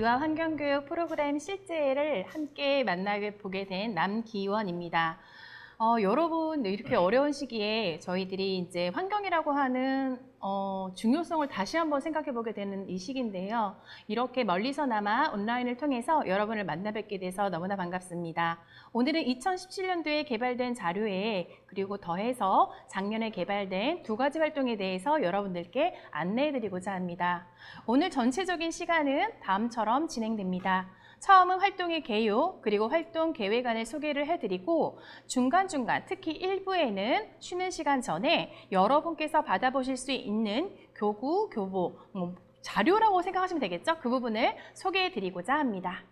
미화 환경교육 프로그램 실제를 함께 만나보게 된 남기원입니다. 여러분, 이렇게 어려운 시기에 저희들이 이제 환경이라고 하는 중요성을 다시 한번 생각해 보게 되는 이 시기인데요. 이렇게 멀리서나마 온라인을 통해서 여러분을 만나 뵙게 돼서 너무나 반갑습니다. 오늘은 2017년도에 개발된 자료에 그리고 더해서 작년에 개발된 두 가지 활동에 대해서 여러분들께 안내해 드리고자 합니다. 오늘 전체적인 시간은 다음처럼 진행됩니다. 처음은 활동의 개요, 그리고 활동 계획안을 소개를 해드리고 중간중간 특히 1부에는 쉬는 시간 전에 여러분께서 받아보실 수 있는 교구, 교보, 자료라고 생각하시면 되겠죠? 그 부분을 소개해드리고자 합니다.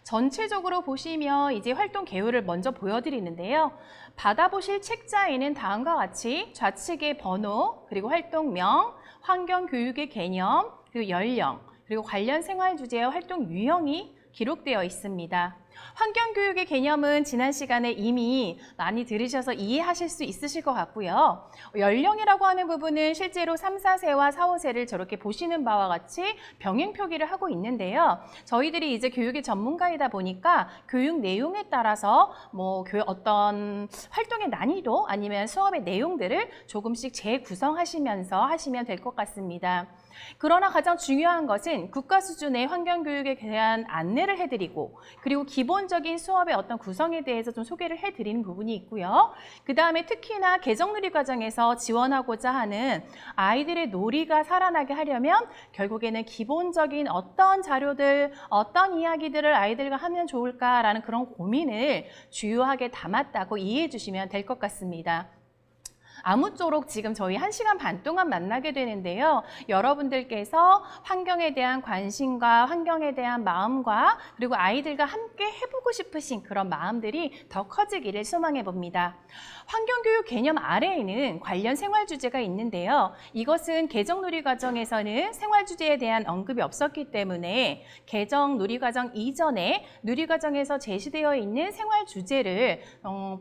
전체적으로 보시면 이제 활동 개요를 먼저 보여드리는데요. 받아보실 책자에는 다음과 같이 좌측의 번호, 그리고 활동명, 환경교육의 개념, 그리고 연령, 그리고 관련 생활 주제와 활동 유형이 기록되어 있습니다. 환경교육의 개념은 지난 시간에 이미 많이 들으셔서 이해하실 수 있으실 것 같고요. 연령이라고 하는 부분은 실제로 3, 4세와 4, 5세를 저렇게 보시는 바와 같이 병행 표기를 하고 있는데요. 저희들이 이제 교육의 전문가이다 보니까 교육 내용에 따라서 어떤 활동의 난이도 아니면 수업의 내용들을 조금씩 재구성하시면서 하시면 될 것 같습니다. 그러나 가장 중요한 것은 국가 수준의 환경교육에 대한 안내를 해드리고 그리고 기본적인 수업의 어떤 구성에 대해서 좀 소개를 해드리는 부분이 있고요. 그 다음에 특히나 개정놀이 과정에서 지원하고자 하는 아이들의 놀이가 살아나게 하려면 결국에는 기본적인 어떤 자료들, 어떤 이야기들을 아이들과 하면 좋을까라는 그런 고민을 주요하게 담았다고 이해해 주시면 될 것 같습니다. 아무쪼록 지금 저희 1시간 반 동안 만나게 되는데요. 여러분들께서 환경에 대한 관심과 환경에 대한 마음과 그리고 아이들과 함께 해보고 싶으신 그런 마음들이 더 커지기를 소망해 봅니다. 환경교육 개념 아래에는 관련 생활 주제가 있는데요. 이것은 개정놀이 과정에서는 생활 주제에 대한 언급이 없었기 때문에 개정놀이 과정 이전에 놀이 과정에서 제시되어 있는 생활 주제를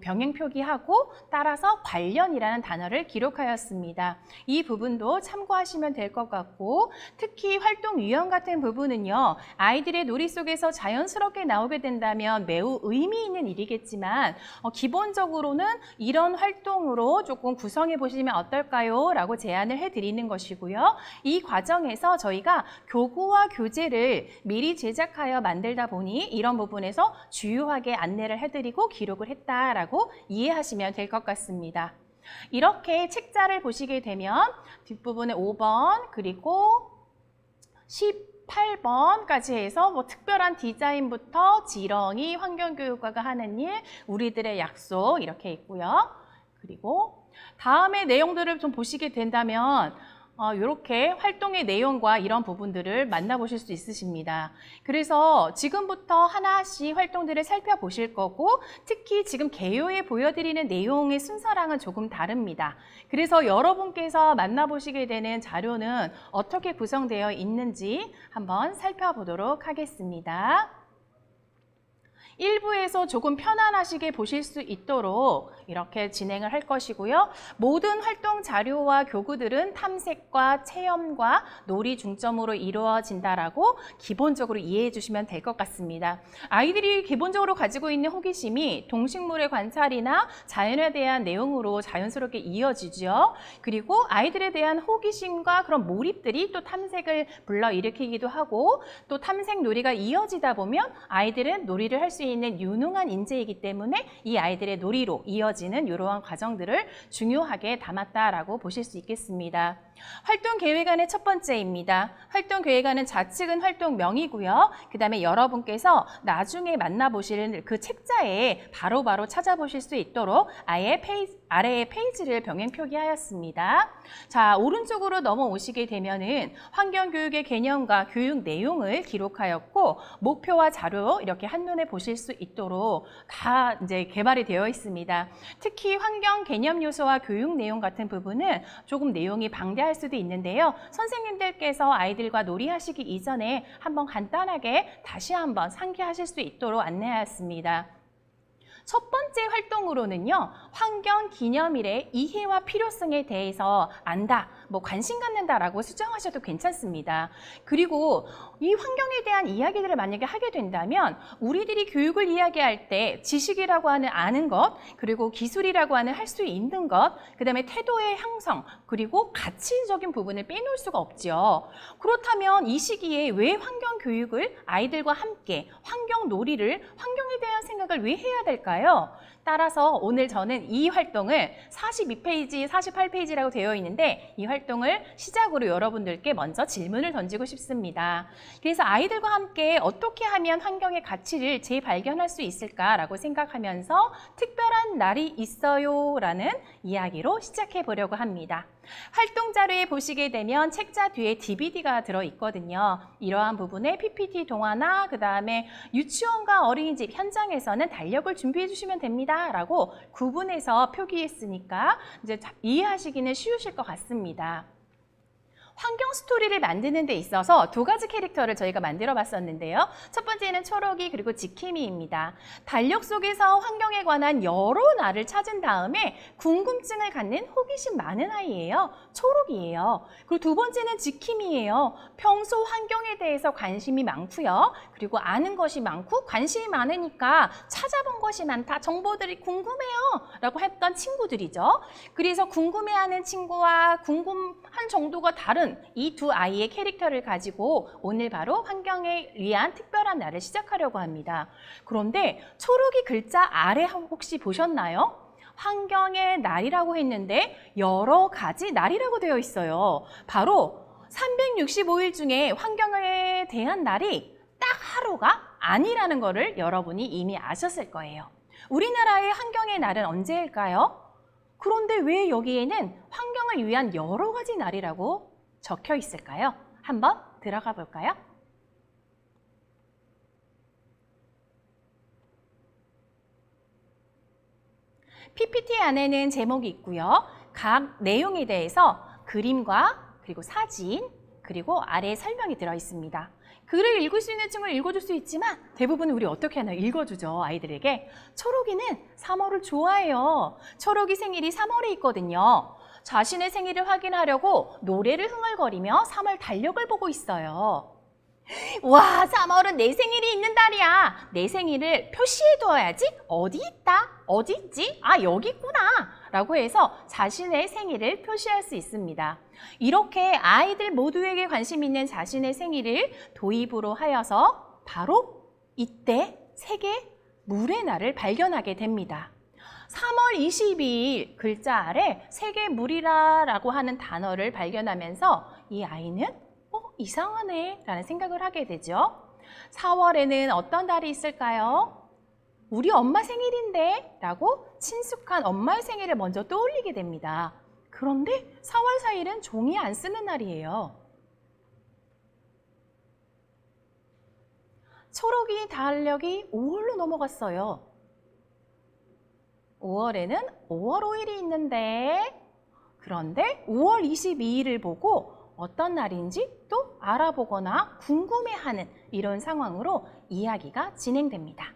병행 표기하고 따라서 관련이라는 단어를 기록하였습니다. 이 부분도 참고하시면 될 것 같고 특히 활동 유형 같은 부분은요. 아이들의 놀이 속에서 자연스럽게 나오게 된다면 매우 의미 있는 일이겠지만 기본적으로는 이런 활동으로 조금 구성해 보시면 어떨까요? 라고 제안을 해드리는 것이고요. 이 과정에서 저희가 교구와 교재를 미리 제작하여 만들다 보니 이런 부분에서 주요하게 안내를 해드리고 기록을 했다라고 이해하시면 될 것 같습니다. 이렇게 책자를 보시게 되면 뒷부분에 5번 그리고 18번까지 해서 특별한 디자인부터 지렁이, 환경교육과가 하는 일, 우리들의 약속 이렇게 있고요. 그리고 다음의 내용들을 좀 보시게 된다면 이렇게 활동의 내용과 이런 부분들을 만나보실 수 있으십니다. 그래서 지금부터 하나씩 활동들을 살펴보실 거고 특히 지금 개요에 보여드리는 내용의 순서랑은 조금 다릅니다. 그래서 여러분께서 만나보시게 되는 자료는 어떻게 구성되어 있는지 한번 살펴보도록 하겠습니다. 1부에서 조금 편안하시게 보실 수 있도록 이렇게 진행을 할 것이고요. 모든 활동 자료와 교구들은 탐색과 체험과 놀이 중점으로 이루어진다라고 기본적으로 이해해 주시면 될 것 같습니다. 아이들이 기본적으로 가지고 있는 호기심이 동식물의 관찰이나 자연에 대한 내용으로 자연스럽게 이어지죠. 그리고 아이들에 대한 호기심과 그런 몰입들이 또 탐색을 불러일으키기도 하고 또 탐색 놀이가 이어지다 보면 아이들은 놀이를 할 수 있는 유능한 인재이기 때문에 이 아이들의 놀이로 이어지는 이러한 과정들을 중요하게 담았다라고 보실 수 있겠습니다. 활동 계획안의 첫 번째입니다. 활동 계획안은 좌측은 활동명이고요. 그 다음에 여러분께서 나중에 만나보시는 그 책자에 바로바로 찾아보실 수 있도록 아예 아래에 페이지를 병행 표기하였습니다. 자, 오른쪽으로 넘어오시게 되면은 환경교육의 개념과 교육 내용을 기록하였고 목표와 자료 이렇게 한눈에 보실 수 있도록 다 이제 개발이 되어 있습니다. 특히 환경 개념 요소와 교육 내용 같은 부분은 조금 내용이 방대할 수도 있는데요. 선생님들께서 아이들과 놀이하시기 이전에 한번 간단하게 다시 한번 상기하실 수 있도록 안내하였습니다. 첫 번째 활동으로는요. 환경기념일의 이해와 필요성에 대해서 안다. 뭐 관심 갖는다라고 수정하셔도 괜찮습니다. 그리고 이 환경에 대한 이야기들을 만약에 하게 된다면 우리들이 교육을 이야기할 때 지식이라고 하는 아는 것, 그리고 기술이라고 하는 할 수 있는 것, 그 다음에 태도의 형성, 그리고 가치적인 부분을 빼놓을 수가 없죠. 그렇다면 이 시기에 왜 환경 교육을 아이들과 함께 환경 놀이를, 환경에 대한 생각을 왜 해야 될까요? 따라서 오늘 저는 이 활동을 42페이지, 48페이지라고 되어 있는데 이 활동을 시작으로 여러분들께 먼저 질문을 던지고 싶습니다. 그래서 아이들과 함께 어떻게 하면 환경의 가치를 재발견할 수 있을까라고 생각하면서 특별한 날이 있어요 라는 이야기로 시작해 보려고 합니다. 활동 자료에 보시게 되면 책자 뒤에 DVD가 들어있거든요. 이러한 부분에 PPT 동화나 그 다음에 유치원과 어린이집 현장에서는 달력을 준비해 주시면 됩니다 라고 구분해서 표기했으니까 이제 이해하시기는 쉬우실 것 같습니다. 환경 스토리를 만드는 데 있어서 두 가지 캐릭터를 저희가 만들어 봤었는데요. 첫 번째는 초록이 그리고 지킴이입니다. 달력 속에서 환경에 관한 여러 날을 찾은 다음에 궁금증을 갖는 호기심 많은 아이예요. 초록이에요. 그리고 두 번째는 지킴이에요. 평소 환경에 대해서 관심이 많고요. 그리고 아는 것이 많고 관심이 많으니까 찾아본 것이 많다. 정보들이 궁금해요. 라고 했던 친구들이죠. 그래서 궁금해하는 친구와 궁금한 정도가 다른 이 두 아이의 캐릭터를 가지고 오늘 바로 환경에 위한 특별한 날을 시작하려고 합니다. 그런데 초록이 글자 아래 혹시 보셨나요? 환경의 날이라고 했는데 여러 가지 날이라고 되어 있어요. 바로 365일 중에 환경에 대한 날이 딱 하루가 아니라는 것을 여러분이 이미 아셨을 거예요. 우리나라의 환경의 날은 언제일까요? 그런데 왜 여기에는 환경을 위한 여러 가지 날이라고 적혀 있을까요? 한번 들어가 볼까요? PPT 안에는 제목이 있고요. 각 내용에 대해서 그림과 그리고 사진, 그리고 아래에 설명이 들어 있습니다. 글을 읽을 수 있는 친구는 읽어줄 수 있지만 대부분 우리 어떻게 하나요? 읽어주죠, 아이들에게. 초록이는 3월을 좋아해요. 초록이 생일이 3월에 있거든요. 자신의 생일을 확인하려고 노래를 흥얼거리며 3월 달력을 보고 있어요. 와, 3월은 내 생일이 있는 달이야. 내 생일을 표시해둬야지. 어디 있다? 어디 있지? 아, 여기 있구나. 라고 해서 자신의 생일을 표시할 수 있습니다. 이렇게 아이들 모두에게 관심 있는 자신의 생일을 도입으로 하여서 바로 이때 세계 물의 날을 발견하게 됩니다. 3월 22일 글자 아래 세계 물이라고 하는 단어를 발견하면서 이 아이는 이상하네 라는 생각을 하게 되죠. 4월에는 어떤 달이 있을까요? 우리 엄마 생일인데 라고 친숙한 엄마의 생일을 먼저 떠올리게 됩니다. 그런데 4월 4일은 종이 안 쓰는 날이에요. 초록이 달력이 5월로 넘어갔어요. 5월에는 5월 5일이 있는데 그런데 5월 22일을 보고 어떤 날인지 또 알아보거나 궁금해하는 이런 상황으로 이야기가 진행됩니다.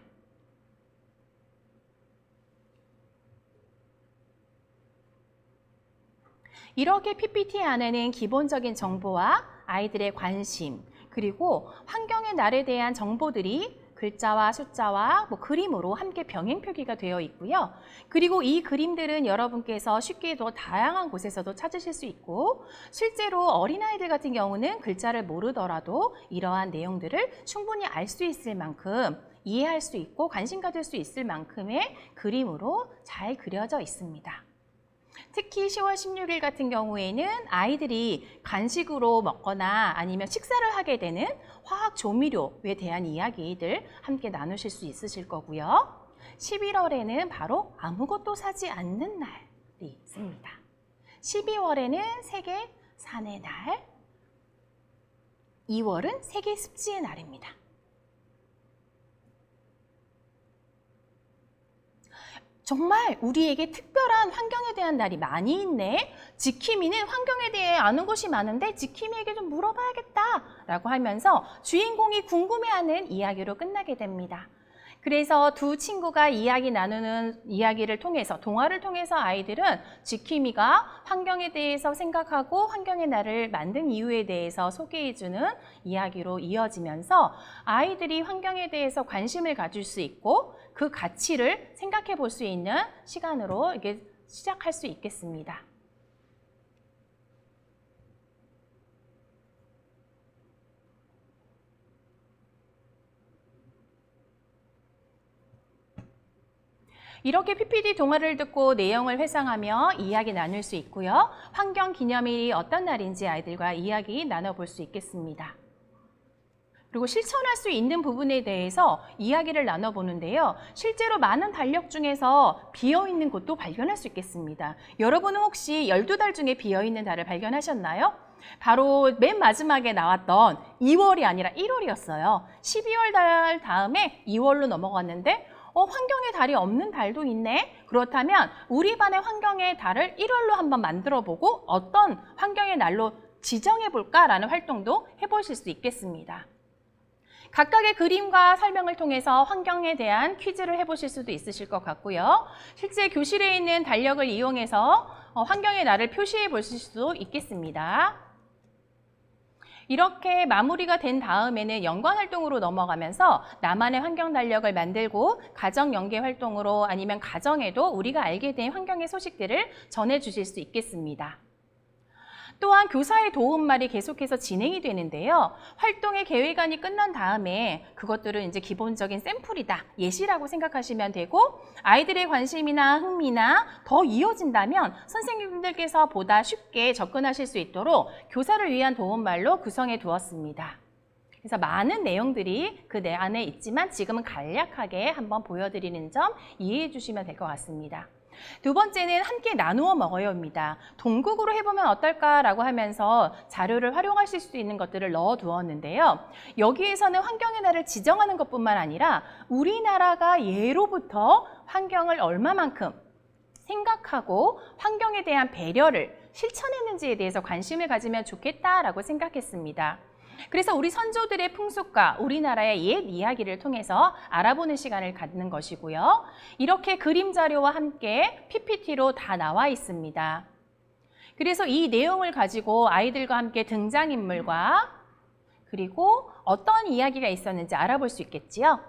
이렇게 PPT 안에는 기본적인 정보와 아이들의 관심, 그리고 환경의 날에 대한 정보들이 글자와 숫자와 그림으로 함께 병행 표기가 되어 있고요. 그리고 이 그림들은 여러분께서 쉽게도 다양한 곳에서도 찾으실 수 있고 실제로 어린아이들 같은 경우는 글자를 모르더라도 이러한 내용들을 충분히 알 수 있을 만큼 이해할 수 있고 관심 가질 수 있을 만큼의 그림으로 잘 그려져 있습니다. 특히 10월 16일 같은 경우에는 아이들이 간식으로 먹거나 아니면 식사를 하게 되는 화학 조미료에 대한 이야기들 함께 나누실 수 있으실 거고요. 11월에는 바로 아무것도 사지 않는 날이 있습니다. 12월에는 세계 산의 날, 2월은 세계 습지의 날입니다. 정말 우리에게 특별한 환경에 대한 날이 많이 있네. 지킴이는 환경에 대해 아는 것이 많은데 지킴이에게 좀 물어봐야겠다 라고 하면서 주인공이 궁금해하는 이야기로 끝나게 됩니다. 그래서 두 친구가 이야기 나누는 이야기를 통해서, 동화를 통해서 아이들은 지킴이가 환경에 대해서 생각하고 환경의 나를 만든 이유에 대해서 소개해주는 이야기로 이어지면서 아이들이 환경에 대해서 관심을 가질 수 있고 그 가치를 생각해 볼 수 있는 시간으로 이게 시작할 수 있겠습니다. 이렇게 PPT 동화를 듣고 내용을 회상하며 이야기 나눌 수 있고요. 환경기념일이 어떤 날인지 아이들과 이야기 나눠볼 수 있겠습니다. 그리고 실천할 수 있는 부분에 대해서 이야기를 나눠보는데요. 실제로 많은 달력 중에서 비어있는 곳도 발견할 수 있겠습니다. 여러분은 혹시 12달 중에 비어있는 달을 발견하셨나요? 바로 맨 마지막에 나왔던 2월이 아니라 1월이었어요. 12월 달 다음에 2월로 넘어갔는데 환경의 달이 없는 달도 있네? 그렇다면 우리 반의 환경의 달을 1월로 한번 만들어보고 어떤 환경의 날로 지정해볼까라는 활동도 해보실 수 있겠습니다. 각각의 그림과 설명을 통해서 환경에 대한 퀴즈를 해보실 수도 있으실 것 같고요. 실제 교실에 있는 달력을 이용해서 환경의 날을 표시해 보실 수도 있겠습니다. 이렇게 마무리가 된 다음에는 연관 활동으로 넘어가면서 나만의 환경 달력을 만들고 가정 연계 활동으로 아니면 가정에도 우리가 알게 된 환경의 소식들을 전해 주실 수 있겠습니다. 또한 교사의 도움말이 계속해서 진행이 되는데요. 활동의 계획안이 끝난 다음에 그것들은 이제 기본적인 샘플이다, 예시라고 생각하시면 되고 아이들의 관심이나 흥미나 더 이어진다면 선생님들께서 보다 쉽게 접근하실 수 있도록 교사를 위한 도움말로 구성해 두었습니다. 그래서 많은 내용들이 그 안에 있지만 지금은 간략하게 한번 보여드리는 점 이해해 주시면 될 것 같습니다. 두 번째는 함께 나누어 먹어요입니다. 동국으로 해보면 어떨까라고 하면서 자료를 활용하실 수 있는 것들을 넣어 두었는데요. 여기에서는 환경의 날을 지정하는 것뿐만 아니라 우리나라가 예로부터 환경을 얼마만큼 생각하고 환경에 대한 배려를 실천했는지에 대해서 관심을 가지면 좋겠다라고 생각했습니다. 그래서 우리 선조들의 풍습과 우리나라의 옛 이야기를 통해서 알아보는 시간을 갖는 것이고요. 이렇게 그림 자료와 함께 PPT로 다 나와 있습니다. 그래서 이 내용을 가지고 아이들과 함께 등장인물과 그리고 어떤 이야기가 있었는지 알아볼 수 있겠지요.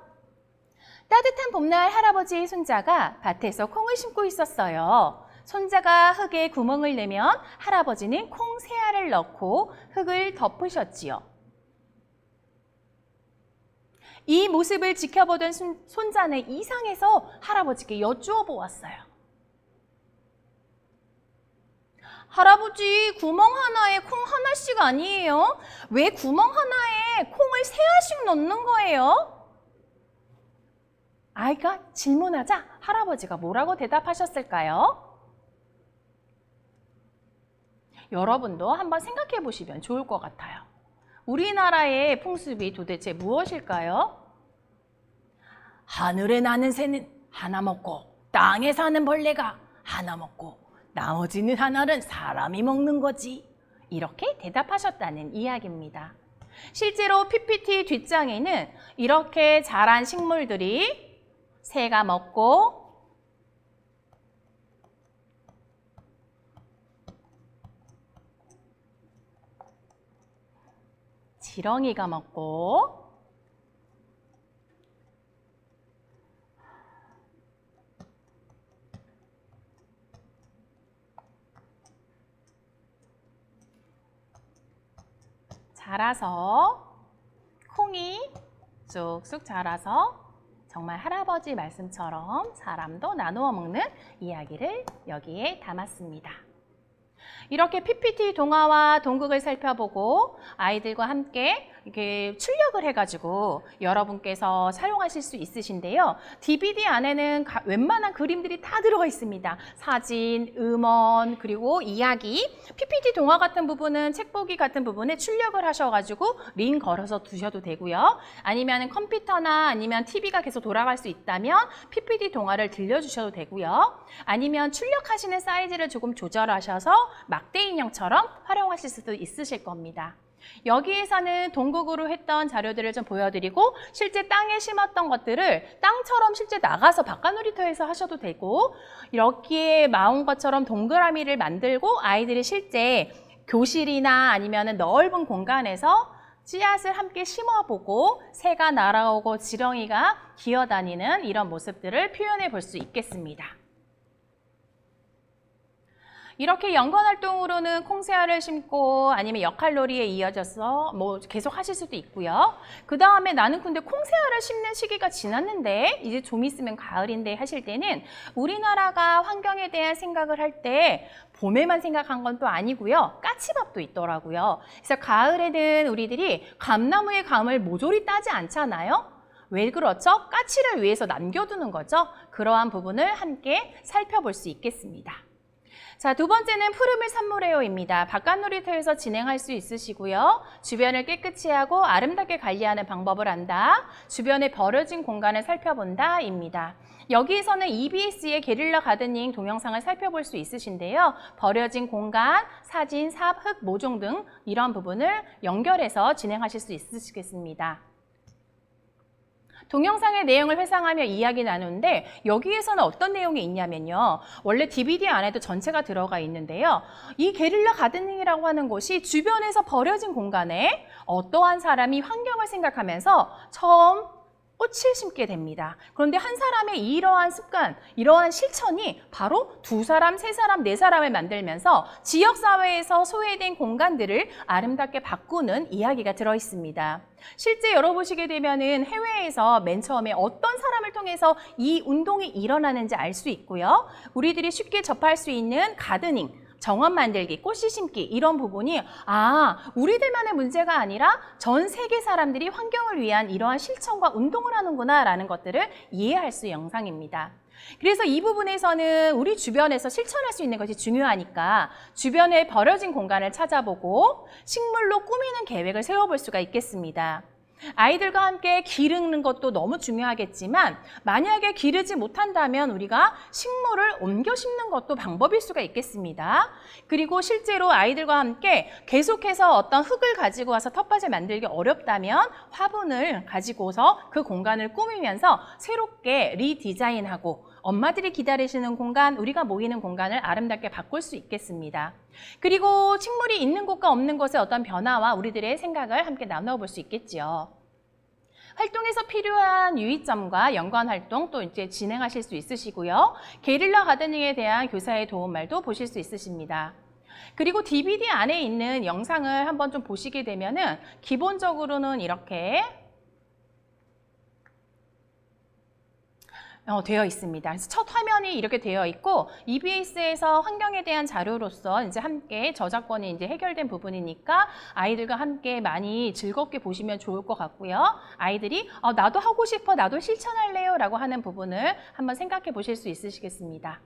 따뜻한 봄날 할아버지의 손자가 밭에서 콩을 심고 있었어요. 손자가 흙에 구멍을 내면 할아버지는 콩 세 알을 넣고 흙을 덮으셨지요. 이 모습을 지켜보던 손자는 이상해서 할아버지께 여쭈어 보았어요. 할아버지, 구멍 하나에 콩 하나씩 아니에요? 왜 구멍 하나에 콩을 세 알씩 넣는 거예요? 아이가 질문하자 할아버지가 뭐라고 대답하셨을까요? 여러분도 한번 생각해 보시면 좋을 것 같아요. 우리나라의 풍습이 도대체 무엇일까요? 하늘에 나는 새는 하나 먹고 땅에 사는 벌레가 하나 먹고 나머지는 하나는 사람이 먹는 거지. 이렇게 대답하셨다는 이야기입니다. 실제로 PPT 뒷장에는 이렇게 자란 식물들이 새가 먹고 지렁이가 먹고 자라서 콩이 쑥쑥 자라서 정말 할아버지 말씀처럼 사람도 나누어 먹는 이야기를 여기에 담았습니다. 이렇게 PPT 동화와 동국을 살펴보고 아이들과 함께 이렇게 출력을 해가지고 여러분께서 사용하실 수 있으신데요. DVD 안에는 웬만한 그림들이 다 들어가 있습니다. 사진, 음원, 그리고 이야기. PPT 동화 같은 부분은 책보기 같은 부분에 출력을 하셔가지고 링 걸어서 두셔도 되고요. 아니면 컴퓨터나 아니면 TV가 계속 돌아갈 수 있다면 PPT 동화를 들려주셔도 되고요. 아니면 출력하시는 사이즈를 조금 조절하셔서 막대 인형처럼 활용하실 수도 있으실 겁니다. 여기에서는 동국으로 했던 자료들을 좀 보여드리고 실제 땅에 심었던 것들을 땅처럼 실제 나가서 바깥 놀이터에서 하셔도 되고 이렇게 나온 것처럼 동그라미를 만들고 아이들이 실제 교실이나 아니면 넓은 공간에서 씨앗을 함께 심어보고 새가 날아오고 지렁이가 기어다니는 이런 모습들을 표현해 볼 수 있겠습니다. 이렇게 연관 활동으로는 콩새알을 심고 아니면 역할놀이에 이어져서 뭐 계속 하실 수도 있고요. 그 다음에 나는 근데 콩새알을 심는 시기가 지났는데 이제 좀 있으면 가을인데 하실 때는 우리나라가 환경에 대한 생각을 할 때 봄에만 생각한 건 또 아니고요. 까치밥도 있더라고요. 그래서 가을에는 우리들이 감나무의 감을 모조리 따지 않잖아요. 왜 그렇죠? 까치를 위해서 남겨두는 거죠. 그러한 부분을 함께 살펴볼 수 있겠습니다. 자, 두 번째는 푸르물 산모레오입니다. 바깥 놀이터에서 진행할 수 있으시고요. 주변을 깨끗이 하고 아름답게 관리하는 방법을 안다. 주변에 버려진 공간을 살펴본다 입니다. 여기에서는 EBS의 게릴라 가드닝 동영상을 살펴볼 수 있으신데요. 버려진 공간, 사진, 삽, 흙, 모종 등 이런 부분을 연결해서 진행하실 수 있으시겠습니다. 동영상의 내용을 회상하며 이야기 나누는데 여기에서는 어떤 내용이 있냐면요. 원래 DVD 안에도 전체가 들어가 있는데요. 이 게릴라 가드닝이라고 하는 곳이 주변에서 버려진 공간에 어떠한 사람이 환경을 생각하면서 처음 꽃을 심게 됩니다. 그런데 한 사람의 이러한 습관, 이러한 실천이 바로 두 사람, 세 사람, 네 사람을 만들면서 지역사회에서 소외된 공간들을 아름답게 바꾸는 이야기가 들어있습니다. 실제 열어보시게 되면은 해외에서 맨 처음에 어떤 사람을 통해서 이 운동이 일어나는지 알 수 있고요. 우리들이 쉽게 접할 수 있는 가드닝, 정원 만들기, 꽃씨 심기 이런 부분이 우리들만의 문제가 아니라 전 세계 사람들이 환경을 위한 이러한 실천과 운동을 하는구나 라는 것들을 이해할 수 있는 영상입니다. 그래서 이 부분에서는 우리 주변에서 실천할 수 있는 것이 중요하니까 주변에 버려진 공간을 찾아보고 식물로 꾸미는 계획을 세워볼 수가 있겠습니다. 아이들과 함께 기르는 것도 너무 중요하겠지만 만약에 기르지 못한다면 우리가 식물을 옮겨 심는 것도 방법일 수가 있겠습니다. 그리고 실제로 아이들과 함께 계속해서 어떤 흙을 가지고 와서 텃밭을 만들기 어렵다면 화분을 가지고서 그 공간을 꾸미면서 새롭게 리디자인하고 엄마들이 기다리시는 공간, 우리가 모이는 공간을 아름답게 바꿀 수 있겠습니다. 그리고 식물이 있는 곳과 없는 곳의 어떤 변화와 우리들의 생각을 함께 나눠볼 수 있겠지요. 활동에서 필요한 유의점과 연관 활동 또 이제 진행하실 수 있으시고요. 게릴라 가드닝에 대한 교사의 도움말도 보실 수 있으십니다. 그리고 DVD 안에 있는 영상을 한번 좀 보시게 되면은 기본적으로는 이렇게 되어 있습니다. 그래서 첫 화면이 이렇게 되어 있고 EBS에서 환경에 대한 자료로서 이제 함께 저작권이 이제 해결된 부분이니까 아이들과 함께 많이 즐겁게 보시면 좋을 것 같고요. 아이들이 나도 하고 싶어, 나도 실천할래요 라고 하는 부분을 한번 생각해 보실 수 있으시겠습니다.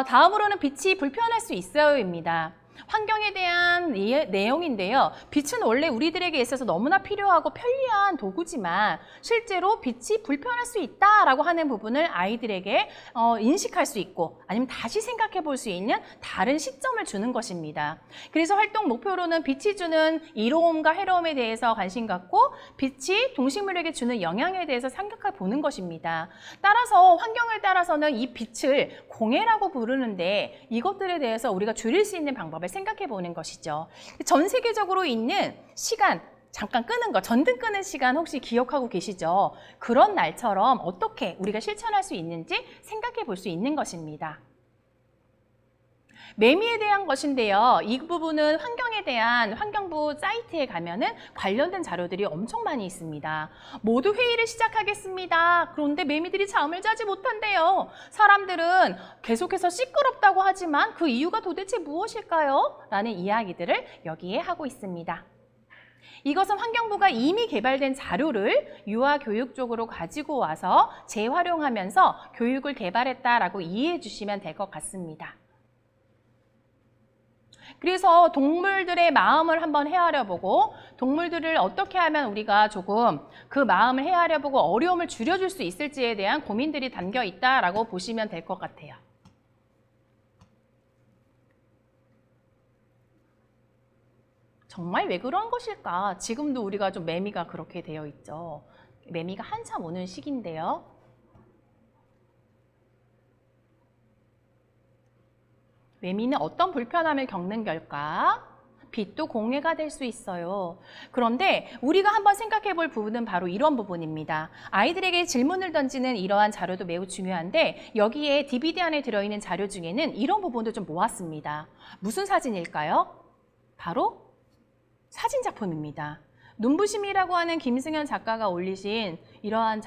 다음으로는 빛이 불편할 수 있어요입니다. 환경에 대한 내용인데요. 빛은 원래 우리들에게 있어서 너무나 필요하고 편리한 도구지만 실제로 빛이 불편할 수 있다라고 하는 부분을 아이들에게 인식할 수 있고 아니면 다시 생각해 볼 수 있는 다른 시점을 주는 것입니다. 그래서 활동 목표로는 빛이 주는 이로움과 해로움에 대해서 관심 갖고 빛이 동식물에게 주는 영향에 대해서 생각해 보는 것입니다. 따라서 환경을 따라서는 이 빛을 공해라고 부르는데 이것들에 대해서 우리가 줄일 수 있는 방법을 생각해 보는 것이죠. 전 세계적으로 있는 시간, 잠깐 끄는 거, 전등 끄는 시간 혹시 기억하고 계시죠? 그런 날처럼 어떻게 우리가 실천할 수 있는지 생각해 볼 수 있는 것입니다. 매미에 대한 것인데요. 이 부분은 환경에 대한 환경부 사이트에 가면은 관련된 자료들이 엄청 많이 있습니다. 모두 회의를 시작하겠습니다. 그런데 매미들이 잠을 자지 못한대요. 사람들은 계속해서 시끄럽다고 하지만 그 이유가 도대체 무엇일까요? 라는 이야기들을 여기에 하고 있습니다. 이것은 환경부가 이미 개발된 자료를 유아 교육 쪽으로 가지고 와서 재활용하면서 교육을 개발했다라고 이해해 주시면 될 것 같습니다. 그래서 동물들의 마음을 한번 헤아려보고 동물들을 어떻게 하면 우리가 조금 그 마음을 헤아려보고 어려움을 줄여줄 수 있을지에 대한 고민들이 담겨 있다라고 보시면 될 것 같아요. 정말 왜 그런 것일까? 지금도 우리가 좀 매미가 그렇게 되어 있죠. 매미가 한참 오는 시기인데요. 매미는 어떤 불편함을 겪는 걸까? 빛도 공해가 될 수 있어요. 그런데 우리가 한번 생각해 볼 부분은 바로 이런 부분입니다. 아이들에게 질문을 던지는 이러한 자료도 매우 중요한데 여기에 DVD 안에 들어있는 자료 중에는 이런 부분도 좀 모았습니다. 무슨 사진일까요? 바로 사진 작품입니다. 눈부심이라고 하는 김승현 작가가 올리신 이러한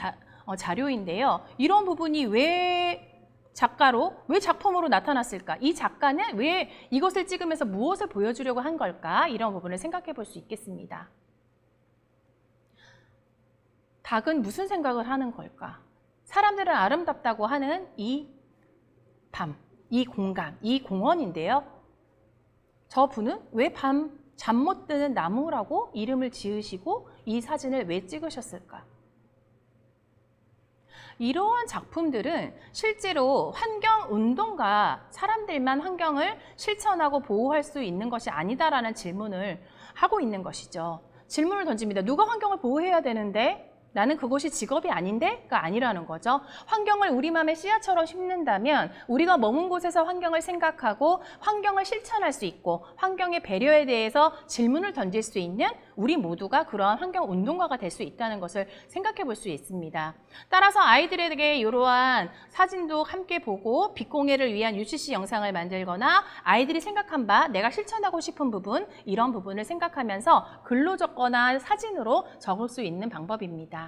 자료인데요. 이런 부분이 왜 작품으로 나타났을까? 이 작가는 왜 이것을 찍으면서 무엇을 보여주려고 한 걸까? 이런 부분을 생각해 볼 수 있겠습니다. 닭은 무슨 생각을 하는 걸까? 사람들은 아름답다고 하는 이 밤, 이 공간, 이 공원인데요. 저 분은 왜 잠 못 드는 나무라고 이름을 지으시고 이 사진을 왜 찍으셨을까? 이러한 작품들은 실제로 환경운동가 사람들만 환경을 실천하고 보호할 수 있는 것이 아니다라는 질문을 하고 있는 것이죠. 질문을 던집니다. 누가 환경을 보호해야 되는데? 나는 그것이 직업이 아닌데?가 아니라는 거죠. 환경을 우리 마음의 씨앗처럼 심는다면 우리가 머문 곳에서 환경을 생각하고 환경을 실천할 수 있고 환경의 배려에 대해서 질문을 던질 수 있는 우리 모두가 그러한 환경 운동가가 될 수 있다는 것을 생각해 볼 수 있습니다. 따라서 아이들에게 이러한 사진도 함께 보고 빛공해를 위한 UCC 영상을 만들거나 아이들이 생각한 바 내가 실천하고 싶은 부분 이런 부분을 생각하면서 글로 적거나 사진으로 적을 수 있는 방법입니다.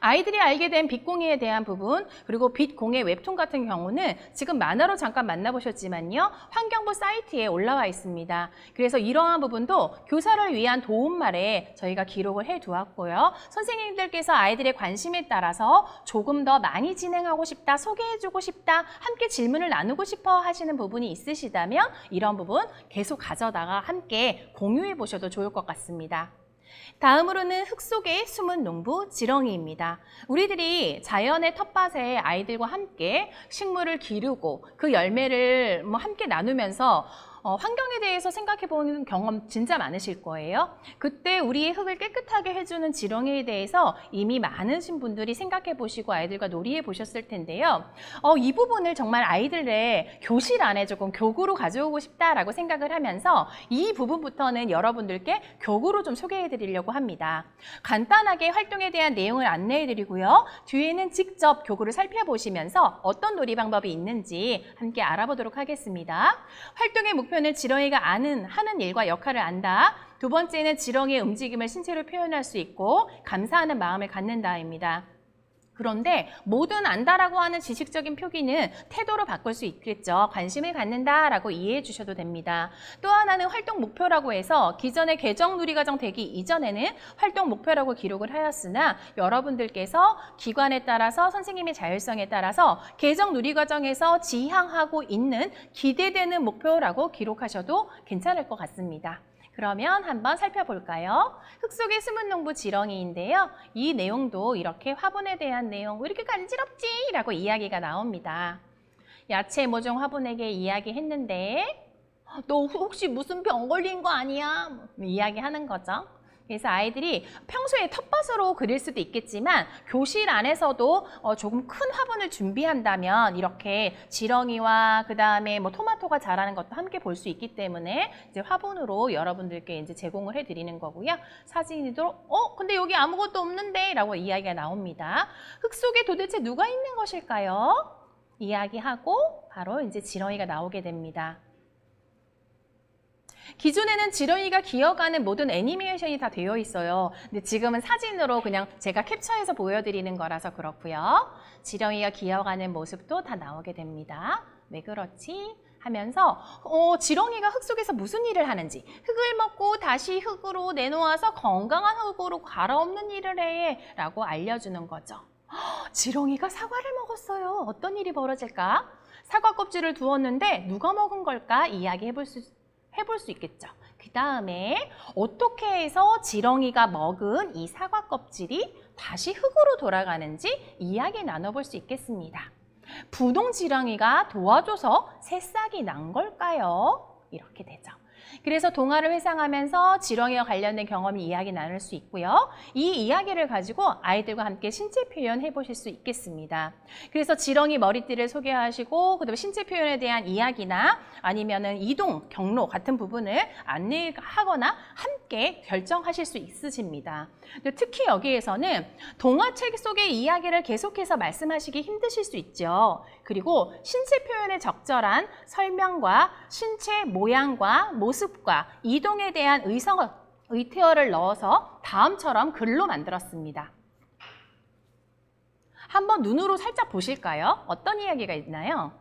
아이들이 알게 된 빛공해에 대한 부분 그리고 빛공해 웹툰 같은 경우는 지금 만화로 잠깐 만나보셨지만요. 환경부 사이트에 올라와 있습니다. 그래서 이러한 부분도 교사를 위한 도움말에 저희가 기록을 해두었고요. 선생님들께서 아이들의 관심에 따라서 조금 더 많이 진행하고 싶다, 소개해주고 싶다, 함께 질문을 나누고 싶어 하시는 부분이 있으시다면 이런 부분 계속 가져다가 함께 공유해 보셔도 좋을 것 같습니다. 다음으로는 흙 속의 숨은 농부 지렁이입니다. 우리들이 자연의 텃밭에 아이들과 함께 식물을 기르고 그 열매를 함께 나누면서 환경에 대해서 생각해 보는 경험 진짜 많으실 거예요. 그때 우리의 흙을 깨끗하게 해주는 지렁이에 대해서 이미 많으신 분들이 생각해 보시고 아이들과 놀이해 보셨을 텐데요. 이 부분을 정말 아이들의 교실 안에 조금 교구로 가져오고 싶다라고 생각을 하면서 이 부분부터는 여러분들께 교구로 좀 소개해 드리려고 합니다. 간단하게 활동에 대한 내용을 안내해 드리고요. 뒤에는 직접 교구를 살펴보시면서 어떤 놀이 방법이 있는지 함께 알아보도록 하겠습니다. 활동의 목표는 지렁이가 하는 일과 역할을 안다. 두 번째는 지렁이의 움직임을 신체로 표현할 수 있고 감사하는 마음을 갖는다입니다. 그런데 모든 안다라고 하는 지식적인 표기는 태도로 바꿀 수 있겠죠. 관심을 갖는다라고 이해해 주셔도 됩니다. 또 하나는 활동 목표라고 해서 기존의 개정 누리과정 되기 이전에는 활동 목표라고 기록을 하였으나 여러분들께서 기관에 따라서 선생님의 자율성에 따라서 개정 누리과정에서 지향하고 있는 기대되는 목표라고 기록하셔도 괜찮을 것 같습니다. 그러면 한번 살펴볼까요? 흙 속의 숨은 농부 지렁이인데요. 이 내용도 이렇게 화분에 대한 내용, 왜 이렇게 간지럽지? 라고 이야기가 나옵니다. 야채 모종 화분에게 이야기했는데 너 혹시 무슨 병 걸린 거 아니야? 이야기하는 거죠. 그래서 아이들이 평소에 텃밭으로 그릴 수도 있겠지만 교실 안에서도 조금 큰 화분을 준비한다면 이렇게 지렁이와 그 다음에 토마토가 자라는 것도 함께 볼 수 있기 때문에 이제 화분으로 여러분들께 이제 제공을 해드리는 거고요. 사진이도 근데 여기 아무것도 없는데 라고 이야기가 나옵니다. 흙 속에 도대체 누가 있는 것일까요? 이야기하고 바로 이제 지렁이가 나오게 됩니다. 기존에는 지렁이가 기어가는 모든 애니메이션이 다 되어 있어요. 근데 지금은 사진으로 그냥 제가 캡처해서 보여드리는 거라서 그렇고요. 지렁이가 기어가는 모습도 다 나오게 됩니다. 왜 그렇지? 하면서 지렁이가 흙 속에서 무슨 일을 하는지 흙을 먹고 다시 흙으로 내놓아서 건강한 흙으로 갈아엎는 일을 해 라고 알려주는 거죠. 지렁이가 사과를 먹었어요. 어떤 일이 벌어질까? 사과 껍질을 두었는데 누가 먹은 걸까? 이야기해볼 수 있겠죠. 그 다음에 어떻게 해서 지렁이가 먹은 이 사과 껍질이 다시 흙으로 돌아가는지 이야기 나눠볼 수 있겠습니다. 분홍 지렁이가 도와줘서 새싹이 난 걸까요? 이렇게 되죠. 그래서 동화를 회상하면서 지렁이와 관련된 경험 이야기 나눌 수 있고요. 이 이야기를 가지고 아이들과 함께 신체 표현해 보실 수 있겠습니다. 그래서 지렁이 머리띠를 소개하시고 그다음에 신체 표현에 대한 이야기나 아니면은 이동, 경로 같은 부분을 안내하거나 함께 결정하실 수 있으십니다. 특히 여기에서는 동화책 속의 이야기를 계속해서 말씀하시기 힘드실 수 있죠. 그리고 신체 표현에 적절한 설명과 신체 모양과 모습과 이동에 대한 의태어를 넣어서 다음처럼 글로 만들었습니다. 한번 눈으로 살짝 보실까요? 어떤 이야기가 있나요?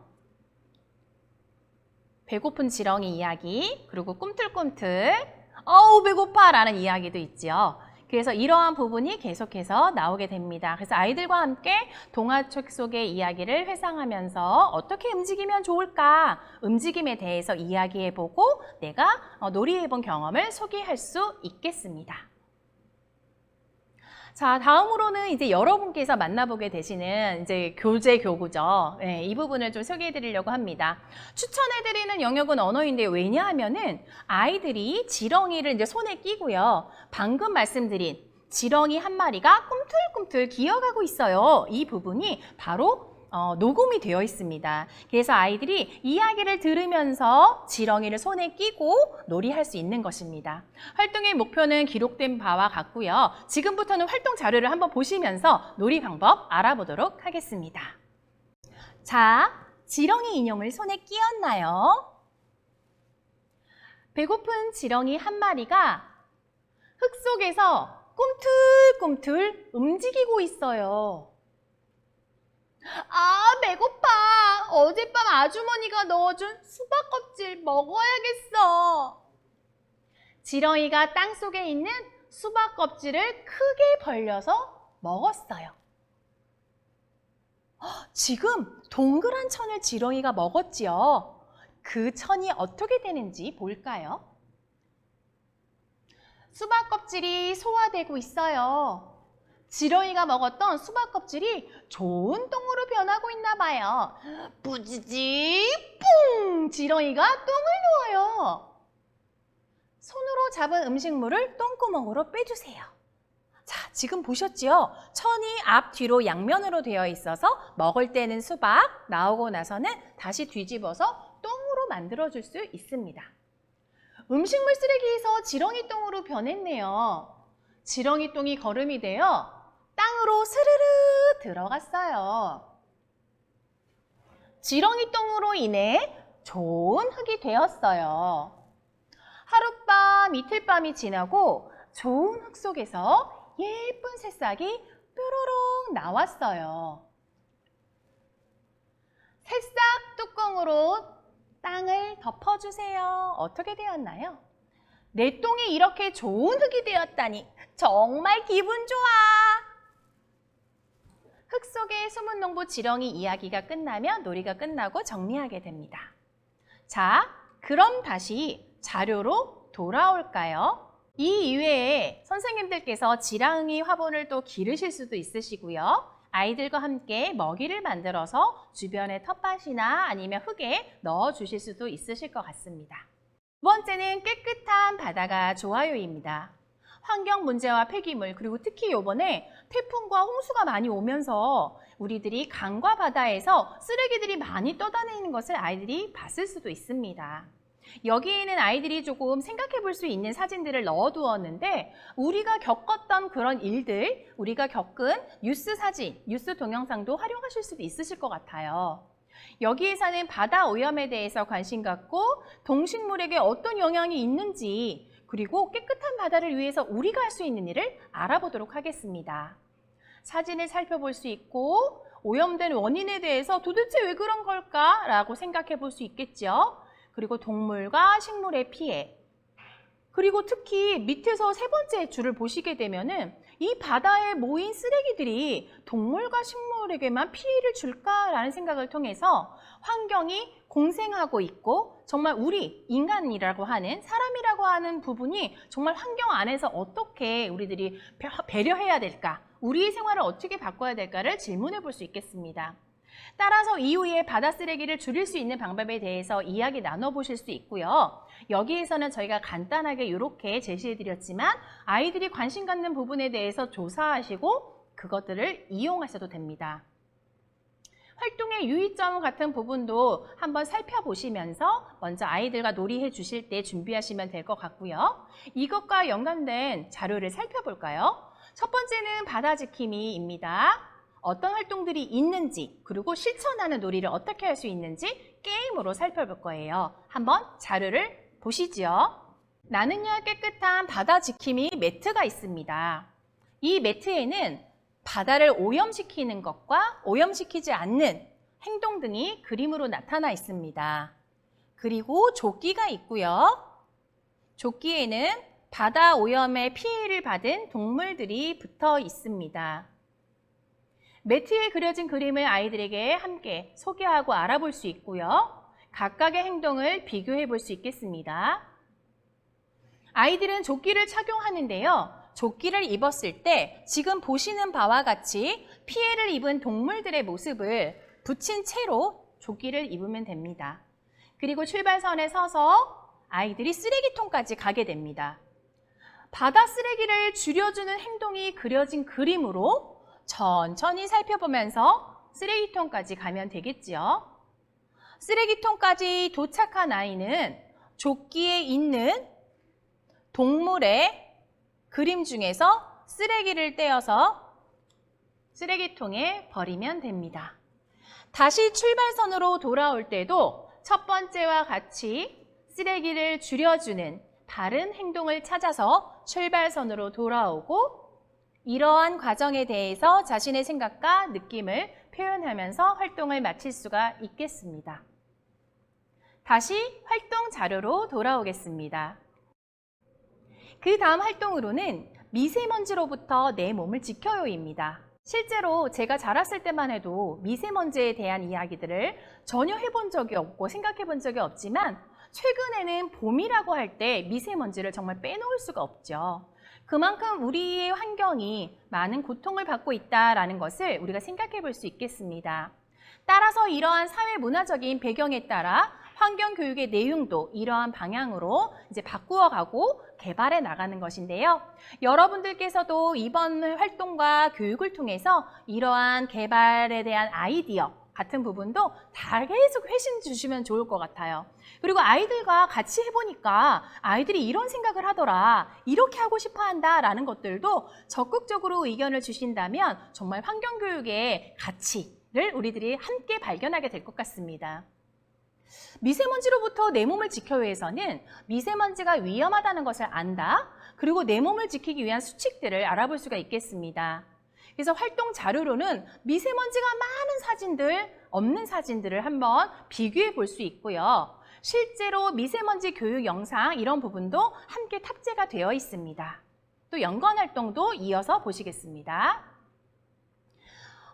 배고픈 지렁이 이야기, 그리고 꿈틀꿈틀, 어우 배고파 라는 이야기도 있죠. 그래서 이러한 부분이 계속해서 나오게 됩니다. 그래서 아이들과 함께 동화책 속의 이야기를 회상하면서 어떻게 움직이면 좋을까? 움직임에 대해서 이야기해보고 내가 놀이해본 경험을 소개할 수 있겠습니다. 자, 다음으로는 이제 여러분께서 만나보게 되시는 이제 교재 교구죠. 네, 이 부분을 좀 소개해 드리려고 합니다. 추천해 드리는 영역은 언어인데요. 왜냐하면은 아이들이 지렁이를 이제 손에 끼고요. 방금 말씀드린 지렁이 한 마리가 꿈틀꿈틀 기어가고 있어요. 이 부분이 바로 녹음이 되어 있습니다. 그래서 아이들이 이야기를 들으면서 지렁이를 손에 끼고 놀이할 수 있는 것입니다. 활동의 목표는 기록된 바와 같고요. 지금부터는 활동 자료를 한번 보시면서 놀이 방법 알아보도록 하겠습니다. 자, 지렁이 인형을 손에 끼웠나요? 배고픈 지렁이 한 마리가 흙 속에서 꿈틀꿈틀 움직이고 있어요. 아, 배고파. 어젯밤 아주머니가 넣어준 수박 껍질 먹어야겠어. 지렁이가 땅속에 있는 수박 껍질을 크게 벌려서 먹었어요. 지금 동그란 천을 지렁이가 먹었지요. 그 천이 어떻게 되는지 볼까요? 수박 껍질이 소화되고 있어요. 지렁이가 먹었던 수박 껍질이 좋은 똥으로 변하고 있나 봐요. 뿌지지 뿡! 지렁이가 똥을 누워요. 손으로 잡은 음식물을 똥구멍으로 빼주세요. 자, 지금 보셨지요? 천이 앞, 뒤로 양면으로 되어 있어서 먹을 때는 수박, 나오고 나서는 다시 뒤집어서 똥으로 만들어줄 수 있습니다. 음식물 쓰레기에서 지렁이 똥으로 변했네요. 지렁이 똥이 거름이 되어 땅으로 스르르 들어갔어요. 지렁이 똥으로 인해 좋은 흙이 되었어요. 하룻밤, 이틀밤이 지나고 좋은 흙 속에서 예쁜 새싹이 뾰로롱 나왔어요. 새싹 뚜껑으로 땅을 덮어주세요. 어떻게 되었나요? 내 똥이 이렇게 좋은 흙이 되었다니 정말 기분 좋아. 흙 속의 숨은 농부 지렁이 이야기가 끝나면 놀이가 끝나고 정리하게 됩니다. 자, 그럼 다시 자료로 돌아올까요? 이 이외에 선생님들께서 지렁이 화분을 또 기르실 수도 있으시고요. 아이들과 함께 먹이를 만들어서 주변의 텃밭이나 아니면 흙에 넣어주실 수도 있으실 것 같습니다. 두 번째는 깨끗한 바다가 좋아요입니다. 환경 문제와 폐기물, 그리고 특히 이번에 태풍과 홍수가 많이 오면서 우리들이 강과 바다에서 쓰레기들이 많이 떠다니는 것을 아이들이 봤을 수도 있습니다. 여기에는 아이들이 조금 생각해 볼 수 있는 사진들을 넣어두었는데 우리가 겪었던 그런 일들, 우리가 겪은 뉴스 사진, 뉴스 동영상도 활용하실 수도 있으실 것 같아요. 여기에서는 바다 오염에 대해서 관심 갖고 동식물에게 어떤 영향이 있는지 그리고 깨끗한 바다를 위해서 우리가 할 수 있는 일을 알아보도록 하겠습니다. 사진을 살펴볼 수 있고 오염된 원인에 대해서 도대체 왜 그런 걸까? 라고 생각해 볼 수 있겠죠. 그리고 동물과 식물의 피해, 그리고 특히 밑에서 세 번째 줄을 보시게 되면은 이 바다에 모인 쓰레기들이 동물과 식물에게만 피해를 줄까라는 생각을 통해서 환경이 공생하고 있고 정말 우리 인간이라고 하는 사람이라고 하는 부분이 정말 환경 안에서 어떻게 우리들이 배려해야 될까, 우리의 생활을 어떻게 바꿔야 될까를 질문해 볼 수 있겠습니다. 따라서 이후에 바다 쓰레기를 줄일 수 있는 방법에 대해서 이야기 나눠보실 수 있고요. 여기에서는 저희가 간단하게 이렇게 제시해드렸지만 아이들이 관심 갖는 부분에 대해서 조사하시고 그것들을 이용하셔도 됩니다. 활동의 유의점 같은 부분도 한번 살펴보시면서 먼저 아이들과 놀이해 주실 때 준비하시면 될 것 같고요. 이것과 연관된 자료를 살펴볼까요? 첫 번째는 바다 지킴이입니다. 어떤 활동들이 있는지 그리고 실천하는 놀이를 어떻게 할 수 있는지 게임으로 살펴볼 거예요. 한번 자료를 보시죠. 나는야 깨끗한 바다 지킴이 매트가 있습니다. 이 매트에는 바다를 오염시키는 것과 오염시키지 않는 행동 등이 그림으로 나타나 있습니다. 그리고 조끼가 있고요. 조끼에는 바다 오염에 피해를 받은 동물들이 붙어 있습니다. 매트에 그려진 그림을 아이들에게 함께 소개하고 알아볼 수 있고요. 각각의 행동을 비교해 볼 수 있겠습니다. 아이들은 조끼를 착용하는데요. 조끼를 입었을 때 지금 보시는 바와 같이 피해를 입은 동물들의 모습을 붙인 채로 조끼를 입으면 됩니다. 그리고 출발선에 서서 아이들이 쓰레기통까지 가게 됩니다. 바다 쓰레기를 줄여주는 행동이 그려진 그림으로 천천히 살펴보면서 쓰레기통까지 가면 되겠지요. 쓰레기통까지 도착한 아이는 조끼에 있는 동물의 그림 중에서 쓰레기를 떼어서 쓰레기통에 버리면 됩니다. 다시 출발선으로 돌아올 때도 첫 번째와 같이 쓰레기를 줄여주는 다른 행동을 찾아서 출발선으로 돌아오고 이러한 과정에 대해서 자신의 생각과 느낌을 표현하면서 활동을 마칠 수가 있겠습니다. 다시 활동 자료로 돌아오겠습니다. 그 다음 활동으로는 미세먼지로부터 내 몸을 지켜요입니다. 실제로 제가 자랐을 때만 해도 미세먼지에 대한 이야기들을 전혀 해본 적이 없고 생각해 본 적이 없지만 최근에는 봄이라고 할 때 미세먼지를 정말 빼놓을 수가 없죠. 그만큼 우리의 환경이 많은 고통을 받고 있다는 것을 우리가 생각해 볼 수 있겠습니다. 따라서 이러한 사회 문화적인 배경에 따라 환경교육의 내용도 이러한 방향으로 이제 바꾸어가고 개발해 나가는 것인데요. 여러분들께서도 이번 활동과 교육을 통해서 이러한 개발에 대한 아이디어 같은 부분도 다 계속 회신 주시면 좋을 것 같아요. 그리고 아이들과 같이 해보니까 아이들이 이런 생각을 하더라, 이렇게 하고 싶어 한다라는 것들도 적극적으로 의견을 주신다면 정말 환경교육의 가치를 우리들이 함께 발견하게 될 것 같습니다. 미세먼지로부터 내 몸을 지켜요에서는 미세먼지가 위험하다는 것을 안다, 그리고 내 몸을 지키기 위한 수칙들을 알아볼 수가 있겠습니다. 그래서 활동 자료로는 미세먼지가 많은 사진들, 없는 사진들을 한번 비교해 볼 수 있고요. 실제로 미세먼지 교육 영상 이런 부분도 함께 탑재가 되어 있습니다. 또 연관 활동도 이어서 보시겠습니다.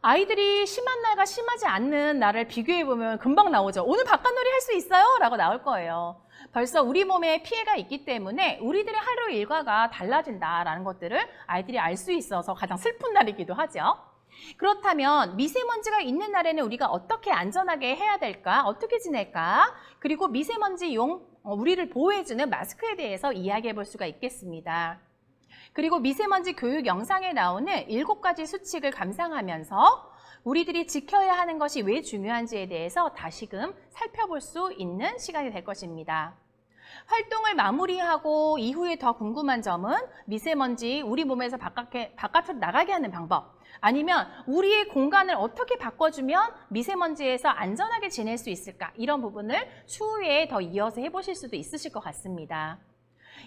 아이들이 심한 날과 심하지 않는 날을 비교해보면 금방 나오죠. 오늘 바깥놀이 할 수 있어요? 라고 나올 거예요. 벌써 우리 몸에 피해가 있기 때문에 우리들의 하루 일과가 달라진다라는 것들을 아이들이 알 수 있어서 가장 슬픈 날이기도 하죠. 그렇다면 미세먼지가 있는 날에는 우리가 어떻게 안전하게 해야 될까? 어떻게 지낼까? 그리고 미세먼지용 우리를 보호해주는 마스크에 대해서 이야기해 볼 수가 있겠습니다. 그리고 미세먼지 교육 영상에 나오는 7가지 수칙을 감상하면서 우리들이 지켜야 하는 것이 왜 중요한지에 대해서 다시금 살펴볼 수 있는 시간이 될 것입니다. 활동을 마무리하고 이후에 더 궁금한 점은 미세먼지 우리 몸에서 바깥으로 나가게 하는 방법, 아니면 우리의 공간을 어떻게 바꿔주면 미세먼지에서 안전하게 지낼 수 있을까, 이런 부분을 추후에 더 이어서 해보실 수도 있으실 것 같습니다.